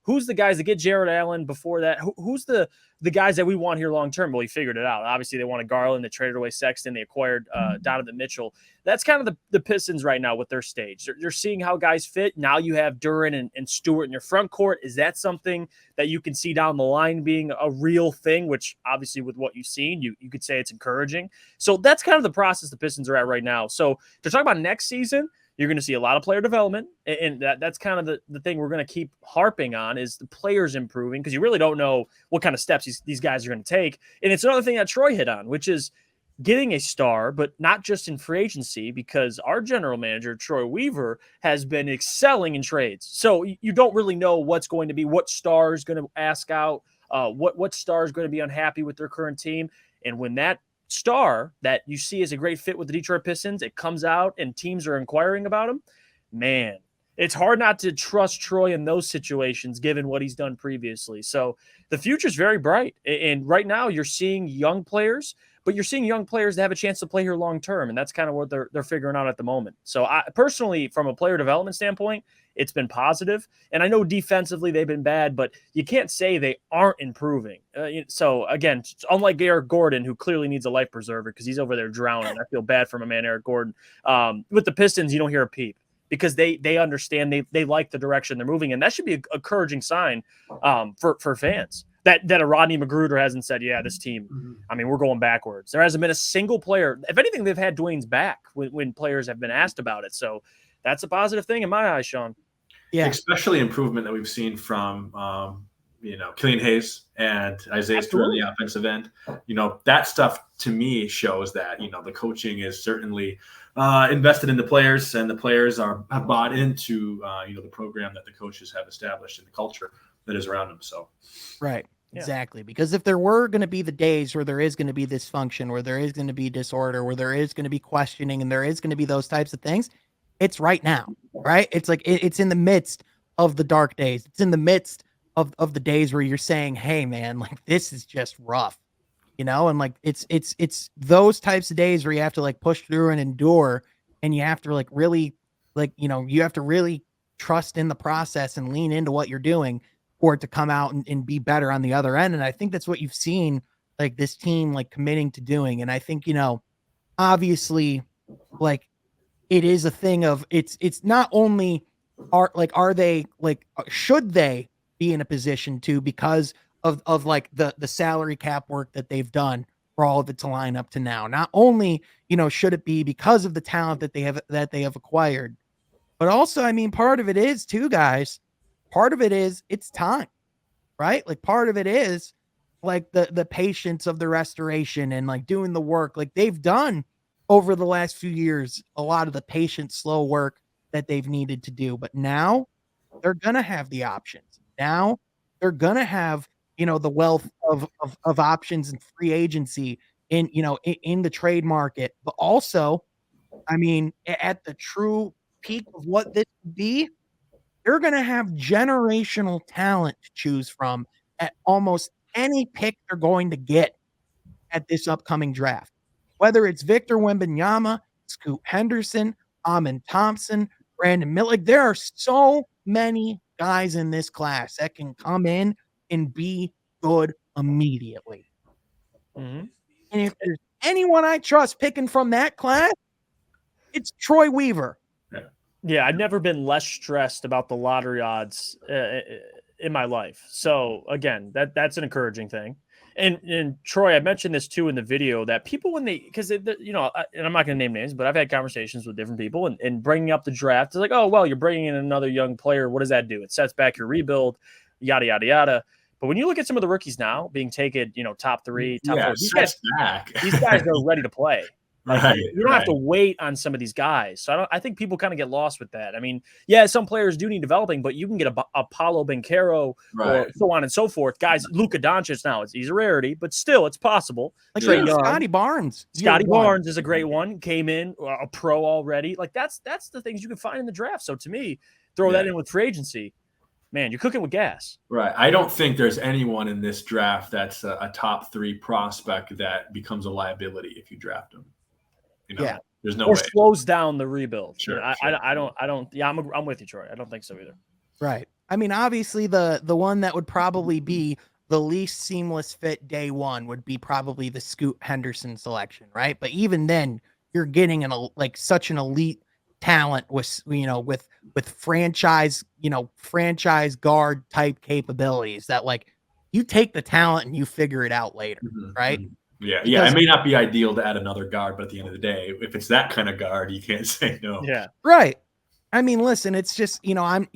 who's the guys that get Jared Allen before that? Who's the guys that we want here long term? Well, he figured it out. Obviously, they wanted Garland. They traded away Sexton. They acquired Donovan Mitchell. That's kind of the Pistons right now with their stage. They're seeing how guys fit. Now you have Duren and Stewart in your front court. Is that something that you can see down the line being a real thing, which obviously with what you've seen, you could say it's encouraging. So that's kind of the process the Pistons are at right now. So to talk about next season, you're going to see a lot of player development, and that's kind of the thing we're going to keep harping on is the players improving, because you really don't know what kind of steps these guys are going to take. And it's another thing that Troy hit on, which is getting a star, but not just in free agency, because our general manager, Troy Weaver, has been excelling in trades. So you don't really know what's going to be, what star is going to ask out, what star is going to be unhappy with their current team. And when that star that you see as a great fit with the Detroit Pistons, it comes out and teams are inquiring about him, man, it's hard not to trust Troy in those situations given what he's done previously. So the future is very bright. And right now you're seeing young players, but you're seeing young players that have a chance to play here long term. And that's kind of what they're figuring out at the moment. So I personally, from a player development standpoint, it's been positive. And I know defensively they've been bad, but you can't say they aren't improving. So again, unlike Eric Gordon, who clearly needs a life preserver because he's over there drowning. I feel bad for my man, Eric Gordon. With the Pistons, you don't hear a peep, because they understand, they like the direction they're moving. And that should be an encouraging sign for fans. That a Rodney Magruder hasn't said, yeah, this team, I mean, we're going backwards. There hasn't been a single player. If anything, they've had Dwane's back when players have been asked about it. So that's a positive thing in my eyes, Sean. Yeah, especially improvement that we've seen from Killian Hayes and Isaiah Stewart on the offensive end. That stuff to me shows that the coaching is certainly invested in the players, and the players have bought into the program that the coaches have established and the culture that is around them. So right. Exactly. Because if there were going to be the days where there is going to be dysfunction, where there is going to be disorder, where there is going to be questioning, and there is going to be those types of things, it's right now, right? It's like it's in the midst of the dark days. It's in the midst of the days where you're saying, hey man, like this is just rough, and like it's those types of days where you have to like push through and endure, and you have to like really you have to really trust in the process and lean into what you're doing for it to come out and be better on the other end. And I think that's what you've seen like this team like committing to doing. And I think, obviously like it is a thing of it's not only are they like, should they be in a position to, because of like the salary cap work that they've done for all of it to line up to now, not only, should it be because of the talent that they have acquired, but also, I mean, part of it is too, guys, part of it is it's time, right? Like part of it is like the patience of the restoration and like doing the work like they've done over the last few years, a lot of the patient, slow work that they've needed to do. But now they're going to have the options. Now they're going to have, the wealth of options and free agency in the trade market. But also, I mean, at the true peak of what this would be, you're going to have generational talent to choose from at almost any pick they're going to get at this upcoming draft. Whether it's Victor Wembanyama, Scoot Henderson, Amin Thompson, Brandon Miller, like there are so many guys in this class that can come in and be good immediately. Mm-hmm. And if there's anyone I trust picking from that class, it's Troy Weaver. Yeah, I've never been less stressed about the lottery odds in my life. So again, that's an encouraging thing. And Troy, I mentioned this too in the video that people, when and I'm not going to name names, but I've had conversations with different people and bringing up the draft. It's like, oh, well, you're bringing in another young player. What does that do? It sets back your rebuild, yada, yada, yada. But when you look at some of the rookies now being taken, top 3, top 4, these guys are ready to play. Like, you don't have to wait on some of these guys. So I think people kind of get lost with that. I mean, yeah, some players do need developing, but you can get a Paolo Banchero or so on and so forth. Guys, Luka Doncic now, he's a rarity, but still it's possible. Like Scotty Barnes. Scotty Barnes is a great one. Came in a pro already. Like that's the things you can find in the draft. So to me, throw that in with free agency. Man, you're cooking with gas. Right. I don't think there's anyone in this draft that's a top 3 prospect that becomes a liability if you draft him. There's no way. Slows down the rebuild. Sure. I don't. Yeah, I'm with you, Troy. I don't think so either. Right. I mean, obviously the one that would probably be the least seamless fit day one would be probably the Scoot Henderson selection, right? But even then, you're getting like such an elite talent with with franchise guard type capabilities that like you take the talent and you figure it out later, right? Yeah, Because it may not be ideal to add another guard, but at the end of the day, if it's that kind of guard, you can't say no. Yeah. right. I mean, listen, it's just, I'm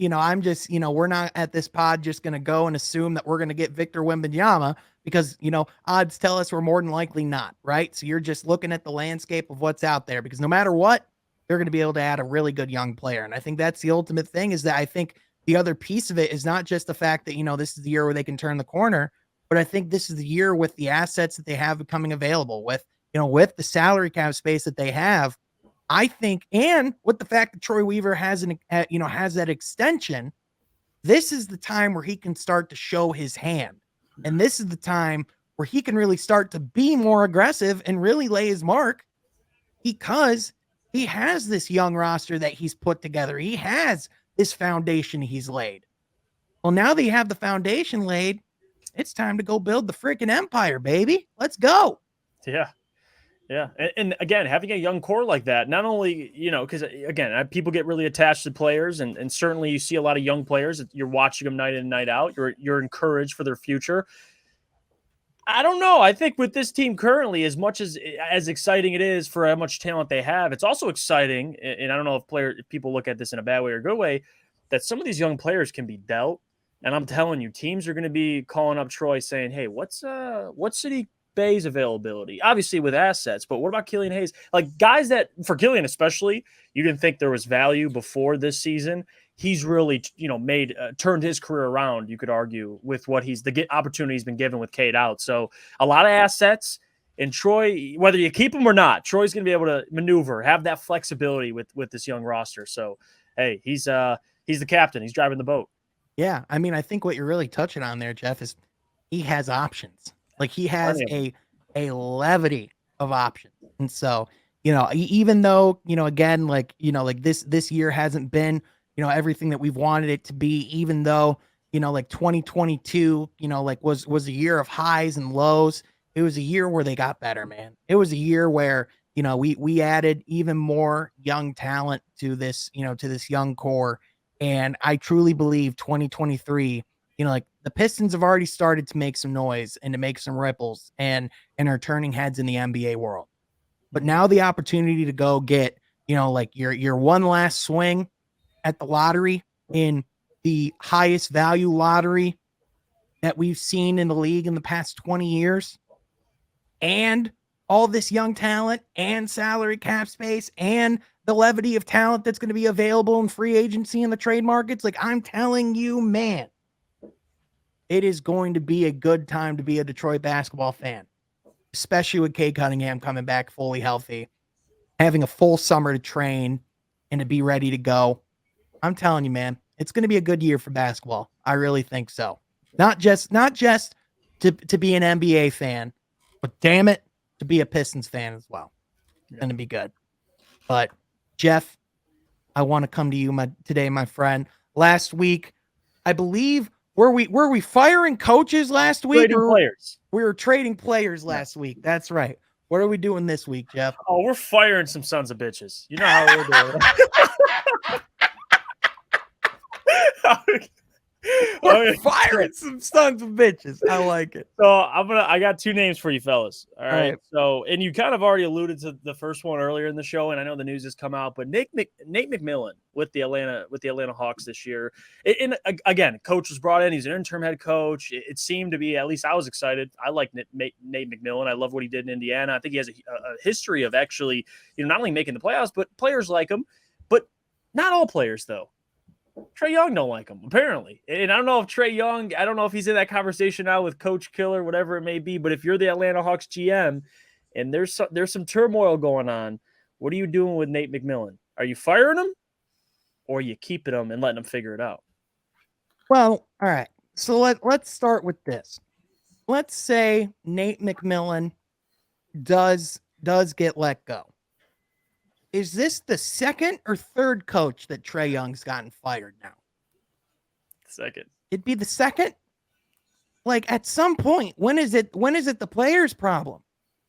just, we're not at this pod just going to go and assume that we're going to get Victor Wembanyama because, odds tell us we're more than likely not, right? So you're just looking at the landscape of what's out there because no matter what, they're going to be able to add a really good young player. And I think that's the ultimate thing is that I think the other piece of it is not just the fact that, this is the year where they can turn the corner, but I think this is the year with the assets that they have becoming available with the salary cap space that they have. I think, and with the fact that Troy Weaver has has that extension, this is the time where he can start to show his hand. And this is the time where he can really start to be more aggressive and really lay his mark because he has this young roster that he's put together. He has this foundation he's laid. Well, now that you have the foundation laid, it's time to go build the freaking empire, baby. Let's go. Yeah. Yeah. And again, having a young core like that, not only, because again, people get really attached to players and certainly you see a lot of young players. You're watching them night in and night out. You're encouraged for their future. I don't know. I think with this team currently, as much as exciting it is for how much talent they have, it's also exciting. And I don't know if people look at this in a bad way or a good way, that some of these young players can be dealt. And I'm telling you, teams are going to be calling up Troy saying, hey, what's City Bay's availability? Obviously with assets, but what about Killian Hayes? Like guys that, for Killian especially, you didn't think there was value before this season. He's really, turned his career around, you could argue, with what the opportunity he's been given with Cade out. So a lot of assets. And Troy, whether you keep him or not, Troy's going to be able to maneuver, have that flexibility with this young roster. So, hey, he's the captain. He's driving the boat. Yeah, I mean, I think what you're really touching on there, Jeff, is he has options. Like he has a levity of options. And so, even though, again, like this year hasn't been, everything that we've wanted it to be, even though, like 2022, was a year of highs and lows. It was a year where they got better, man. It was a year where, we added even more young talent to this, to this young core. And I truly believe 2023, like the Pistons have already started to make some noise and to make some ripples and are turning heads in the NBA world. But now the opportunity to go get, like your one last swing at the lottery in the highest value lottery that we've seen in the league in the past 20 years and all this young talent and salary cap space and the levity of talent that's going to be available in free agency in the trade markets. Like I'm telling you, man, it is going to be a good time to be a Detroit basketball fan, especially with Cade Cunningham coming back fully healthy, having a full summer to train and to be ready to go. I'm telling you, man, it's going to be a good year for basketball. I really think so. Not just to be an NBA fan, but damn it, to be a Pistons fan as well. It's going to be good. But Jeff, I want to come to you today, my friend. Last week, I believe, were we firing coaches last week? Trading players. We were trading players last week. That's right. What are we doing this week, Jeff? Oh, we're firing some sons of bitches. You know how we're doing. We're firing some sons of bitches. I like it. So I got two names for you fellas. All right. So, and you kind of already alluded to the first one earlier in the show, and I know the news has come out, but Nate McMillan with the Atlanta Hawks this year. And again, coach was brought in. He's an interim head coach. It seemed to be, at least I was excited. I like Nate McMillan. I love what he did in Indiana. I think he has a history of actually, not only making the playoffs, but players like him. But not all players, though. Trae Young don't like him, apparently. And I don't know if Trae Young, I don't know if he's in that conversation now with Coach Killer, whatever it may be. But if you're the Atlanta Hawks GM and there's some turmoil going on, what are you doing with Nate McMillan? Are you firing him or are you keeping him and letting him figure it out? Well, all right. So let's start with this. Let's say Nate McMillan does get let go. Is this the second or third coach that Trae Young's gotten fired now? Second. It'd be the second. Like at some point, when is it the player's problem?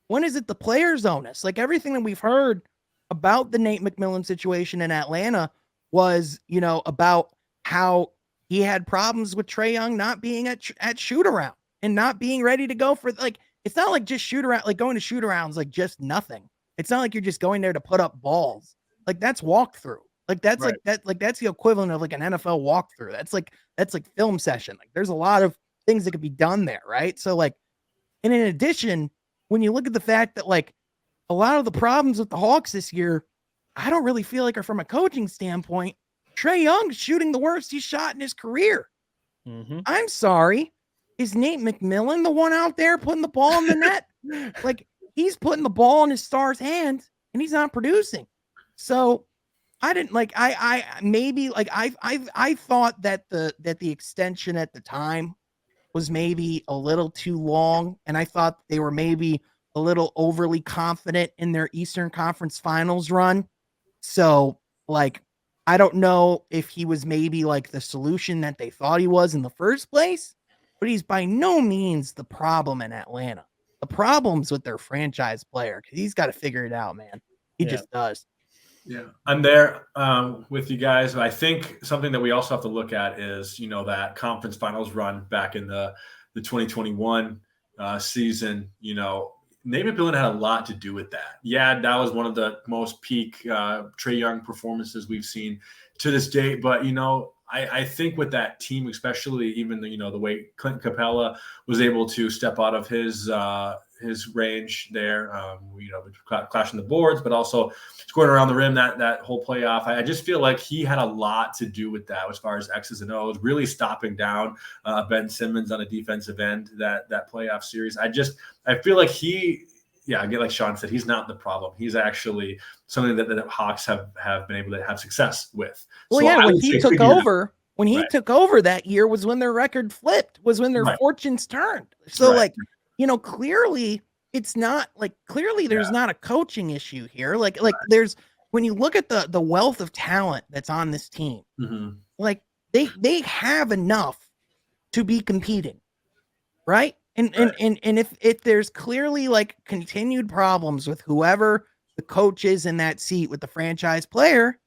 When is it the player's onus? Like everything that we've heard about the Nate McMillan situation in Atlanta was, about how he had problems with Trae Young not being at shoot around and not being ready to go for, like, it's not like just shoot around, like going to shoot arounds, like just nothing. It's not like you're just going there to put up balls. Like that's walkthrough. Like that's Right. that's the equivalent of like an NFL walkthrough. That's like film session. Like there's a lot of things that could be done there, right? So like, and in addition, when you look at the fact that like a lot of the problems with the Hawks this year, I don't really feel like are from a coaching standpoint. Trae Young's shooting the worst he's shot in his career. Mm-hmm. I'm sorry. Is Nate McMillan the one out there putting the ball in the net? Like he's putting the ball in his star's hands and he's not producing. So I didn't like, I maybe like, I thought that the extension at the time was maybe a little too long. And I thought they were maybe a little overly confident in their Eastern Conference Finals run. So like, I don't know if he was maybe like the solution that they thought he was in the first place, but he's by no means the problem in Atlanta. The problem's with their franchise player because he's got to figure it out, man. He just does. Yeah, I'm there with you guys. I think something that we also have to look at is, that conference finals run back in the 2021 season. Nate McMillan had a lot to do with that. Yeah, that was one of the most peak Trae Young performances we've seen to this date. But, I think with that team, especially even the way Clint Capella was able to step out of his range there, clashing the boards, but also scoring around the rim that whole playoff. I just feel like he had a lot to do with that as far as X's and O's, really stopping down Ben Simmons on a defensive end that playoff series. I feel like again, like Sean said, he's not the problem. He's actually something that the Hawks have been able to have success with. Well, so when he took over, took over that year was when their record flipped, was when their fortunes turned. So clearly it's not like, there's not a coaching issue here. Like there's, when you look at the wealth of talent that's on this team, like they have enough to be competing. Right. And if there's clearly like continued problems with whoever the coach is in that seat with the franchise player,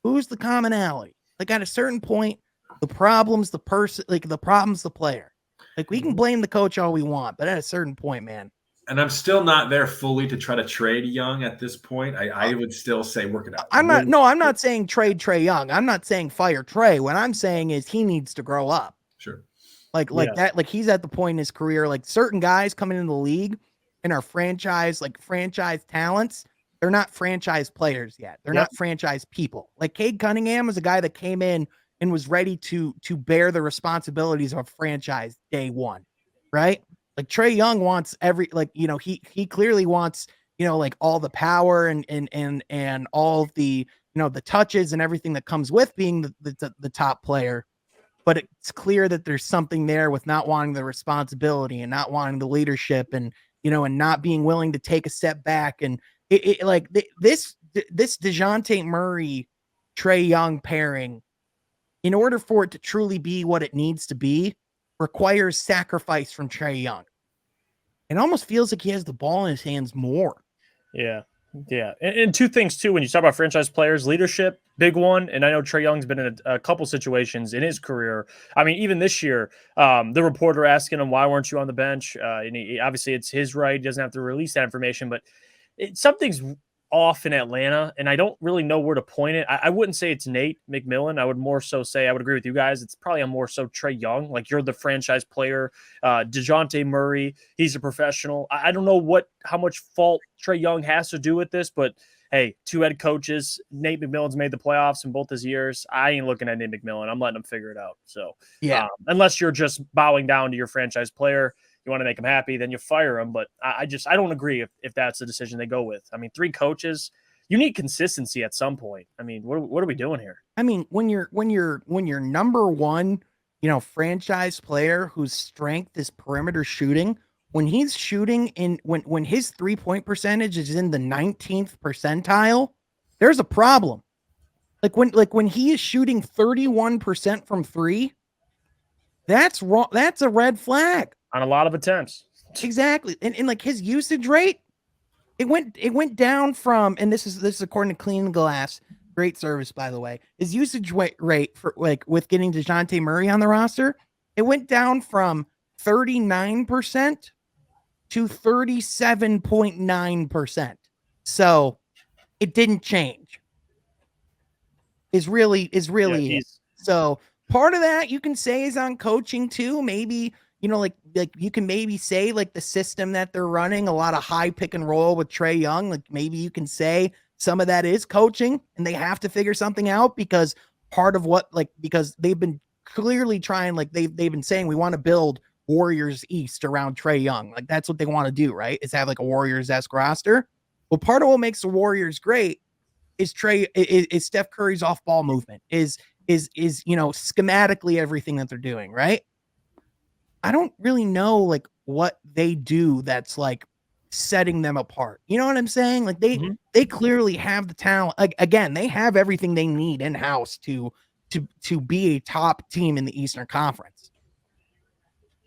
who's the commonality? Like at a certain point, the problem's the person, like the problem's the player. Like we can blame the coach all we want, but at a certain point, man. And I'm still not there fully to try to trade Young at this point. I would still say work it out. I'm not saying trade Trae Young. I'm not saying fire Trae. What I'm saying is he needs to grow up. Sure. That, like he's at the point in his career, like certain guys coming into the league and are franchise talents. They're not franchise players yet. They're not franchise people. Like Cade Cunningham is a guy that came in and was ready to bear the responsibilities of a franchise day one. Right. Like Trae Young wants he clearly wants, like all the power and all of the, the touches and everything that comes with being the top player. But it's clear that there's something there with not wanting the responsibility and not wanting the leadership and, and not being willing to take a step back. And this DeJounte Murray, Trae Young pairing, in order for it to truly be what it needs to be, requires sacrifice from Trae Young. It almost feels like he has the ball in his hands more. Yeah. Yeah. And two things too, when you talk about franchise players, leadership, big one. And I know Trae Young's been in a couple situations in his career. I mean, even this year, the reporter asking him, why weren't you on the bench? And obviously it's his right. He doesn't have to release that information, but something's off in Atlanta, and I don't really know where to point it. I wouldn't say it's Nate McMillan. I would more so say, I would agree with you guys, it's probably a more so Trae Young. Like, you're the franchise player. DeJounte Murray, he's a professional. I don't know how much fault Trae Young has to do with this, but hey, two head coaches. Nate McMillan's made the playoffs in both his years. I ain't looking at Nate McMillan. I'm letting him figure it out. So unless you're just bowing down to your franchise player, you want to make him happy, then you fire him. But I don't agree if that's the decision they go with. I mean, three coaches, you need consistency at some point. I mean, what are we doing here? I mean, when you're number one, franchise player whose strength is perimeter shooting, when he's shooting when his 3-point percentage is in the 19th percentile, there's a problem. Like when he is shooting 31% from three, That's wrong. That's a red flag on a lot of attempts. Exactly. And like his usage rate, it went down from, and this is according to Clean Glass, great service by the way. His usage rate for like with getting DeJounte Murray on the roster, it went down from 39% to 37.9%. So it didn't change. Is really it. So part of that you can say is on coaching too. Maybe, you know, like you can maybe say like the system that they're running, a lot of high pick and roll with Trae Young. Like maybe you can say some of that is coaching and they have to figure something out because part of what, like, because they've been clearly trying, like they've been saying we want to build Warriors East around Trae Young. Like that's what they want to do, right? Is have like a Warriors-esque roster. Well, part of what makes the Warriors great is Steph Curry's off ball movement, is you know, schematically everything that they're doing, right? I don't really know like what they do that's like setting them apart. You know what I'm saying? Like they clearly have the talent. Like again, they have everything they need in house to be a top team in the Eastern Conference.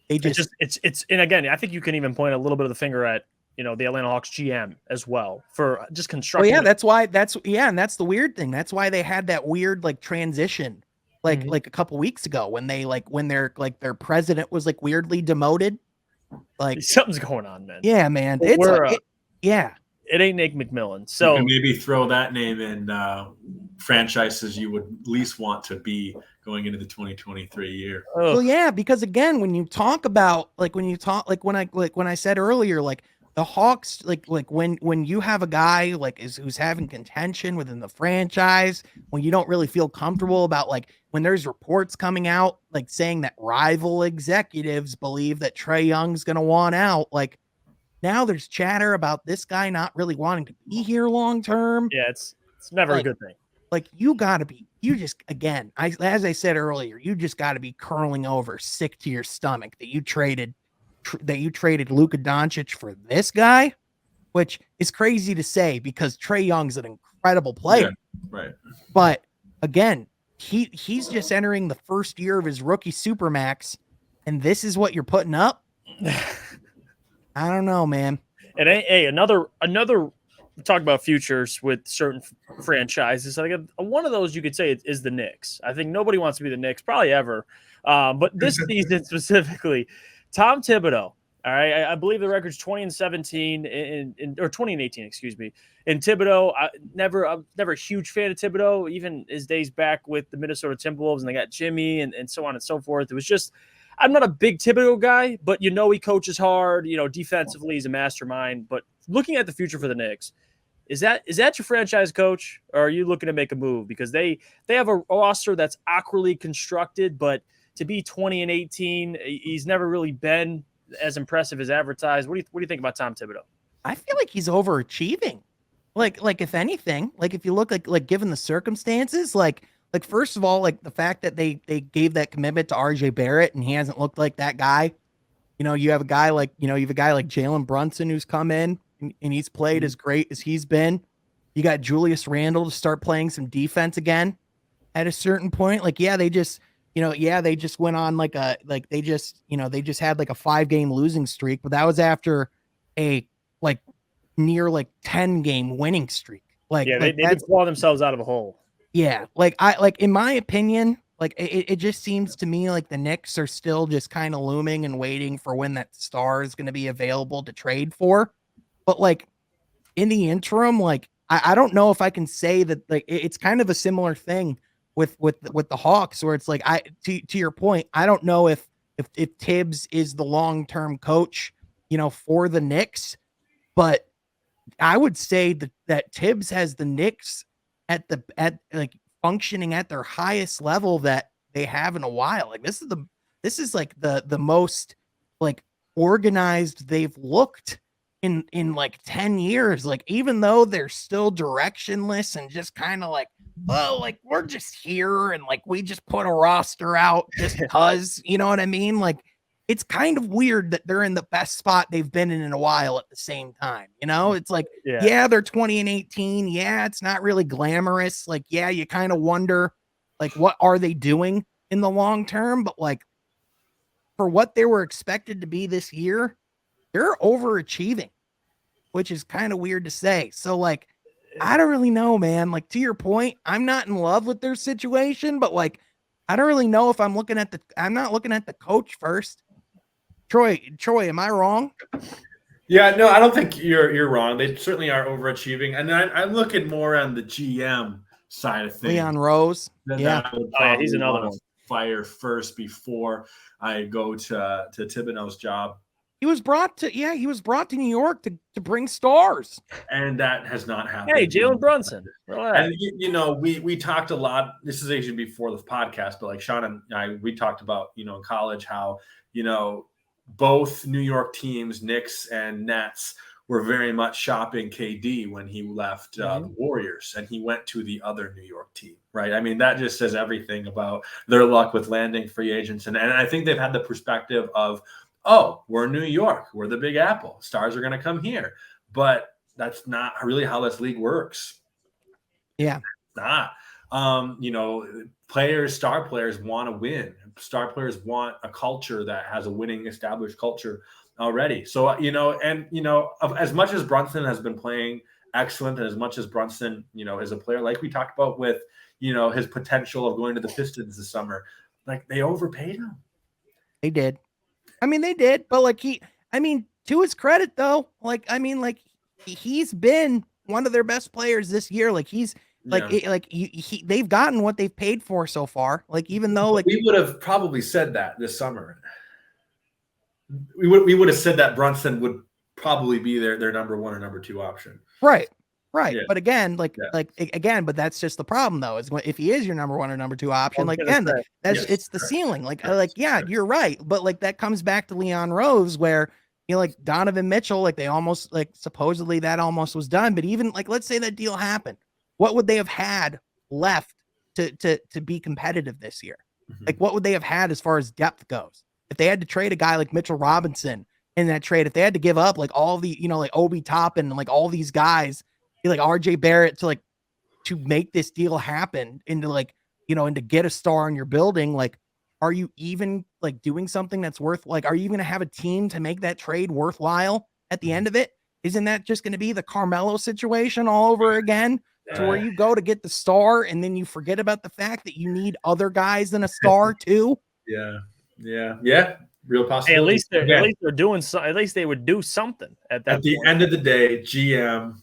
They just it's and again, I think you can even point a little bit of the finger at, you know, the Atlanta Hawks GM as well for just constructing. Well, yeah, and that's the weird thing. That's why they had that weird like transition, like a couple weeks ago when they when their president was like weirdly demoted. Like something's going on, man. Yeah, man. Yeah. It ain't Nate McMillan. So you can maybe throw that name in franchises you would least want to be going into the 2023 year. Well, yeah, because again, when you talk about when I said earlier, like the Hawks, like when you have a guy who's having contention within the franchise, when you don't really feel comfortable about when there's reports coming out like saying that rival executives believe that Trae Young's going to want out, like now there's chatter about this guy not really wanting to be here long term. Yeah, it's never a good thing. Like as I said earlier, you just got to be curling over sick to your stomach that you traded Luka Doncic for this guy, which is crazy to say because Trae Young's an incredible player. Yeah, right. But again, he's just entering the first year of his rookie supermax, and this is what you're putting up. I don't know, man. And hey, another talk about futures with certain franchises. I think one of those you could say is the Knicks. I think nobody wants to be the Knicks probably ever, but this season specifically, Tom Thibodeau. All right, I believe the record's 20-17 or 20-18, excuse me. And Thibodeau, I'm never a huge fan of Thibodeau, even his days back with the Minnesota Timberwolves, and they got Jimmy and so on and so forth. It was just, I'm not a big Thibodeau guy, but he coaches hard. Defensively, he's a mastermind. But looking at the future for the Knicks, is that your franchise coach, or are you looking to make a move? Because they have a roster that's awkwardly constructed, but to be 20-18, he's never really been as impressive as advertised. What do you think about Tom Thibodeau? I feel like he's overachieving. Like if anything, like if you look like given the circumstances, like first of all, like the fact that they gave that commitment to RJ Barrett and he hasn't looked like that guy. You have a guy like Jalen Brunson who's come in and he's played as great as he's been. You got Julius Randle to start playing some defense again at a certain point. They just went on they just had like a 5-game losing streak, but that was after a near 10-game winning streak. They did claw themselves out of a hole. Yeah. In my opinion, it just seems to me like the Knicks are still just kind of looming and waiting for when that star is going to be available to trade for. But in the interim, I don't know if I can say that it's kind of a similar thing with the Hawks, where it's to your point, I don't know if Tibbs is the long-term coach, for the Knicks, but I would say that Tibbs has the Knicks at functioning at their highest level that they have in a while. This is the most organized they've looked in 10 years. Even though they're still directionless and just kind of we're just here and we just put a roster out just because, you know what I mean? It's kind of weird that they're in the best spot they've been in a while at the same time. It's they're 20-18. Yeah, it's not really glamorous. You kind of wonder, what are they doing in the long term? But for what they were expected to be this year, they're overachieving, which is kind of weird to say. So like, I don't really know, man. Like to your point, I'm not in love with their situation, but like, I don't really know if I'm not looking at the coach first. Troy, am I wrong? Yeah, no, I don't think you're wrong. They certainly are overachieving. And I'm looking more on the GM side of things. Leon Rose. Yeah. He's another one. Fire first before I go to Thibodeau's job. He was brought to New York to bring stars. And that has not happened. Hey, Jalen Brunson. And we talked a lot. This is actually before the podcast, but like Sean and I, we talked about, in college how, both New York teams, Knicks and Nets, were very much shopping KD when he left the Warriors and he went to the other New York team, right? I mean, that just says everything about their luck with landing free agents. And I think they've had the perspective of, oh, we're New York, we're the Big Apple, stars are going to come here. But that's not really how this league works. Yeah. It's not. Star players want to win. Star players want a culture that has a winning established culture already. So, as much as Brunson has been playing excellent and as much as Brunson, is a player, like we talked about with, his potential of going to the Pistons this summer, like they overpaid him. They did. They did. But to his credit though, he's been one of their best players this year. Like he's, they've gotten what they've paid for so far. Like, even though we would have probably said that this summer, we would have said that Brunson would probably be their number one or number two option. Right. Yeah. But again, but that's just the problem though, is if he is your number one or number two option, it's the ceiling. You're right. But that comes back to Leon Rose where, Donovan Mitchell, they almost supposedly that almost was done. But even let's say that deal happened. What would they have had left to be competitive this year? Mm-hmm. What would they have had as far as depth goes? If they had to trade a guy like Mitchell Robinson in that trade, if they had to give up all the, Obi Toppin and all these guys, like RJ Barrett to make this deal happen and to get a star in your building, are you even doing something that's worth, are you even gonna have a team to make that trade worthwhile at the end of it? Isn't that just going to be the Carmelo situation all over again? To where you go to get the star and then you forget about the fact that you need other guys than a star too. Yeah. Real possibility. Hey, at least they're doing so. At least they would do something at that. At the end of the day, GM,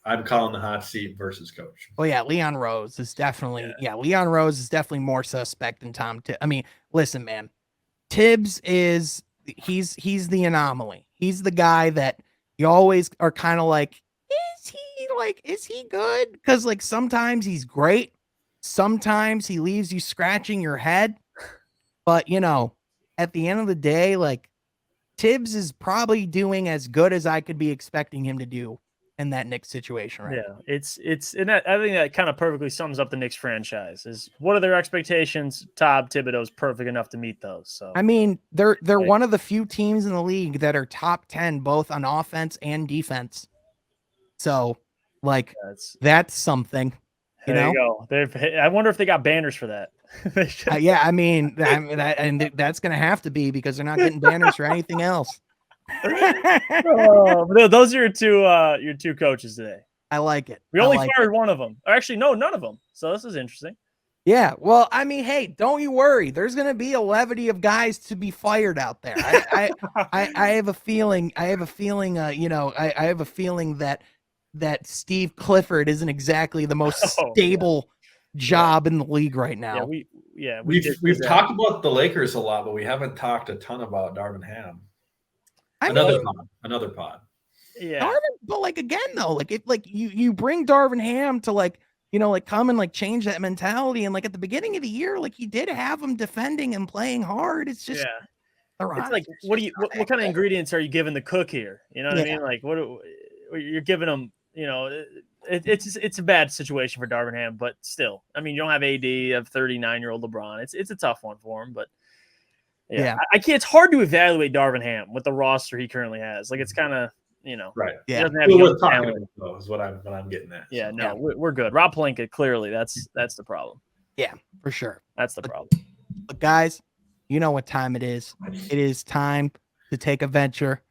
I'm calling the hot seat versus coach. Oh yeah, Leon Rose is definitely Leon Rose is definitely more suspect than Tom. Listen, man, Tibbs he's the anomaly. He's the guy that you always are kind of is he good? Because sometimes he's great, sometimes he leaves you scratching your head. But at the end of the day, Tibbs is probably doing as good as I could be expecting him to do in that Knicks situation right now. It's and I think that kind of perfectly sums up the Knicks franchise. Is what are their expectations? Tom Thibodeau's perfect enough to meet those. So they're one of the few teams in the league that are top 10 both on offense and defense. So that's something. There you go. I wonder if they got banners for that. And that's gonna have to be because they're not getting banners for anything else. Those are your two coaches today. I like it. We only fired one of them. Or actually, no, none of them. So this is interesting. Yeah. Well, hey, don't you worry. There's going to be a levity of guys to be fired out there. I have a feeling. I have a feeling that Steve Clifford isn't exactly the most stable job in the league right now. We've talked about the Lakers a lot, but we haven't talked a ton about Darvin Ham. Another pod. Yeah. Darvin, but again though, if you bring Darvin Ham to come and change that mentality, and at the beginning of the year, he did have him defending and playing hard. It's just it's what kind of ingredients are you giving the cook here? You know what I mean? What you're giving them, it's a bad situation for Darvin Ham, but still, you don't have AD, you have 39-year-old LeBron. It's a tough one for him, but it's hard to evaluate Darvin Ham with the roster he currently has. It's kind of, right. Yeah. He doesn't have young talent. Though, is what I'm getting at. Yeah, no, we're good. Rob Pelinka, clearly that's the problem. Yeah, for sure. That's the problem. But guys, you know what time it is. It is time to take a venture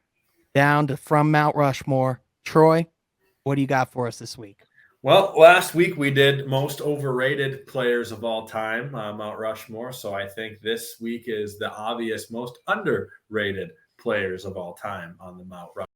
down to from Mount Rushmore. Troy, what do you got for us this week? Well, last week we did most overrated players of all time, Mount Rushmore. So I think this week is the obvious most underrated players of all time on the Mount Rushmore.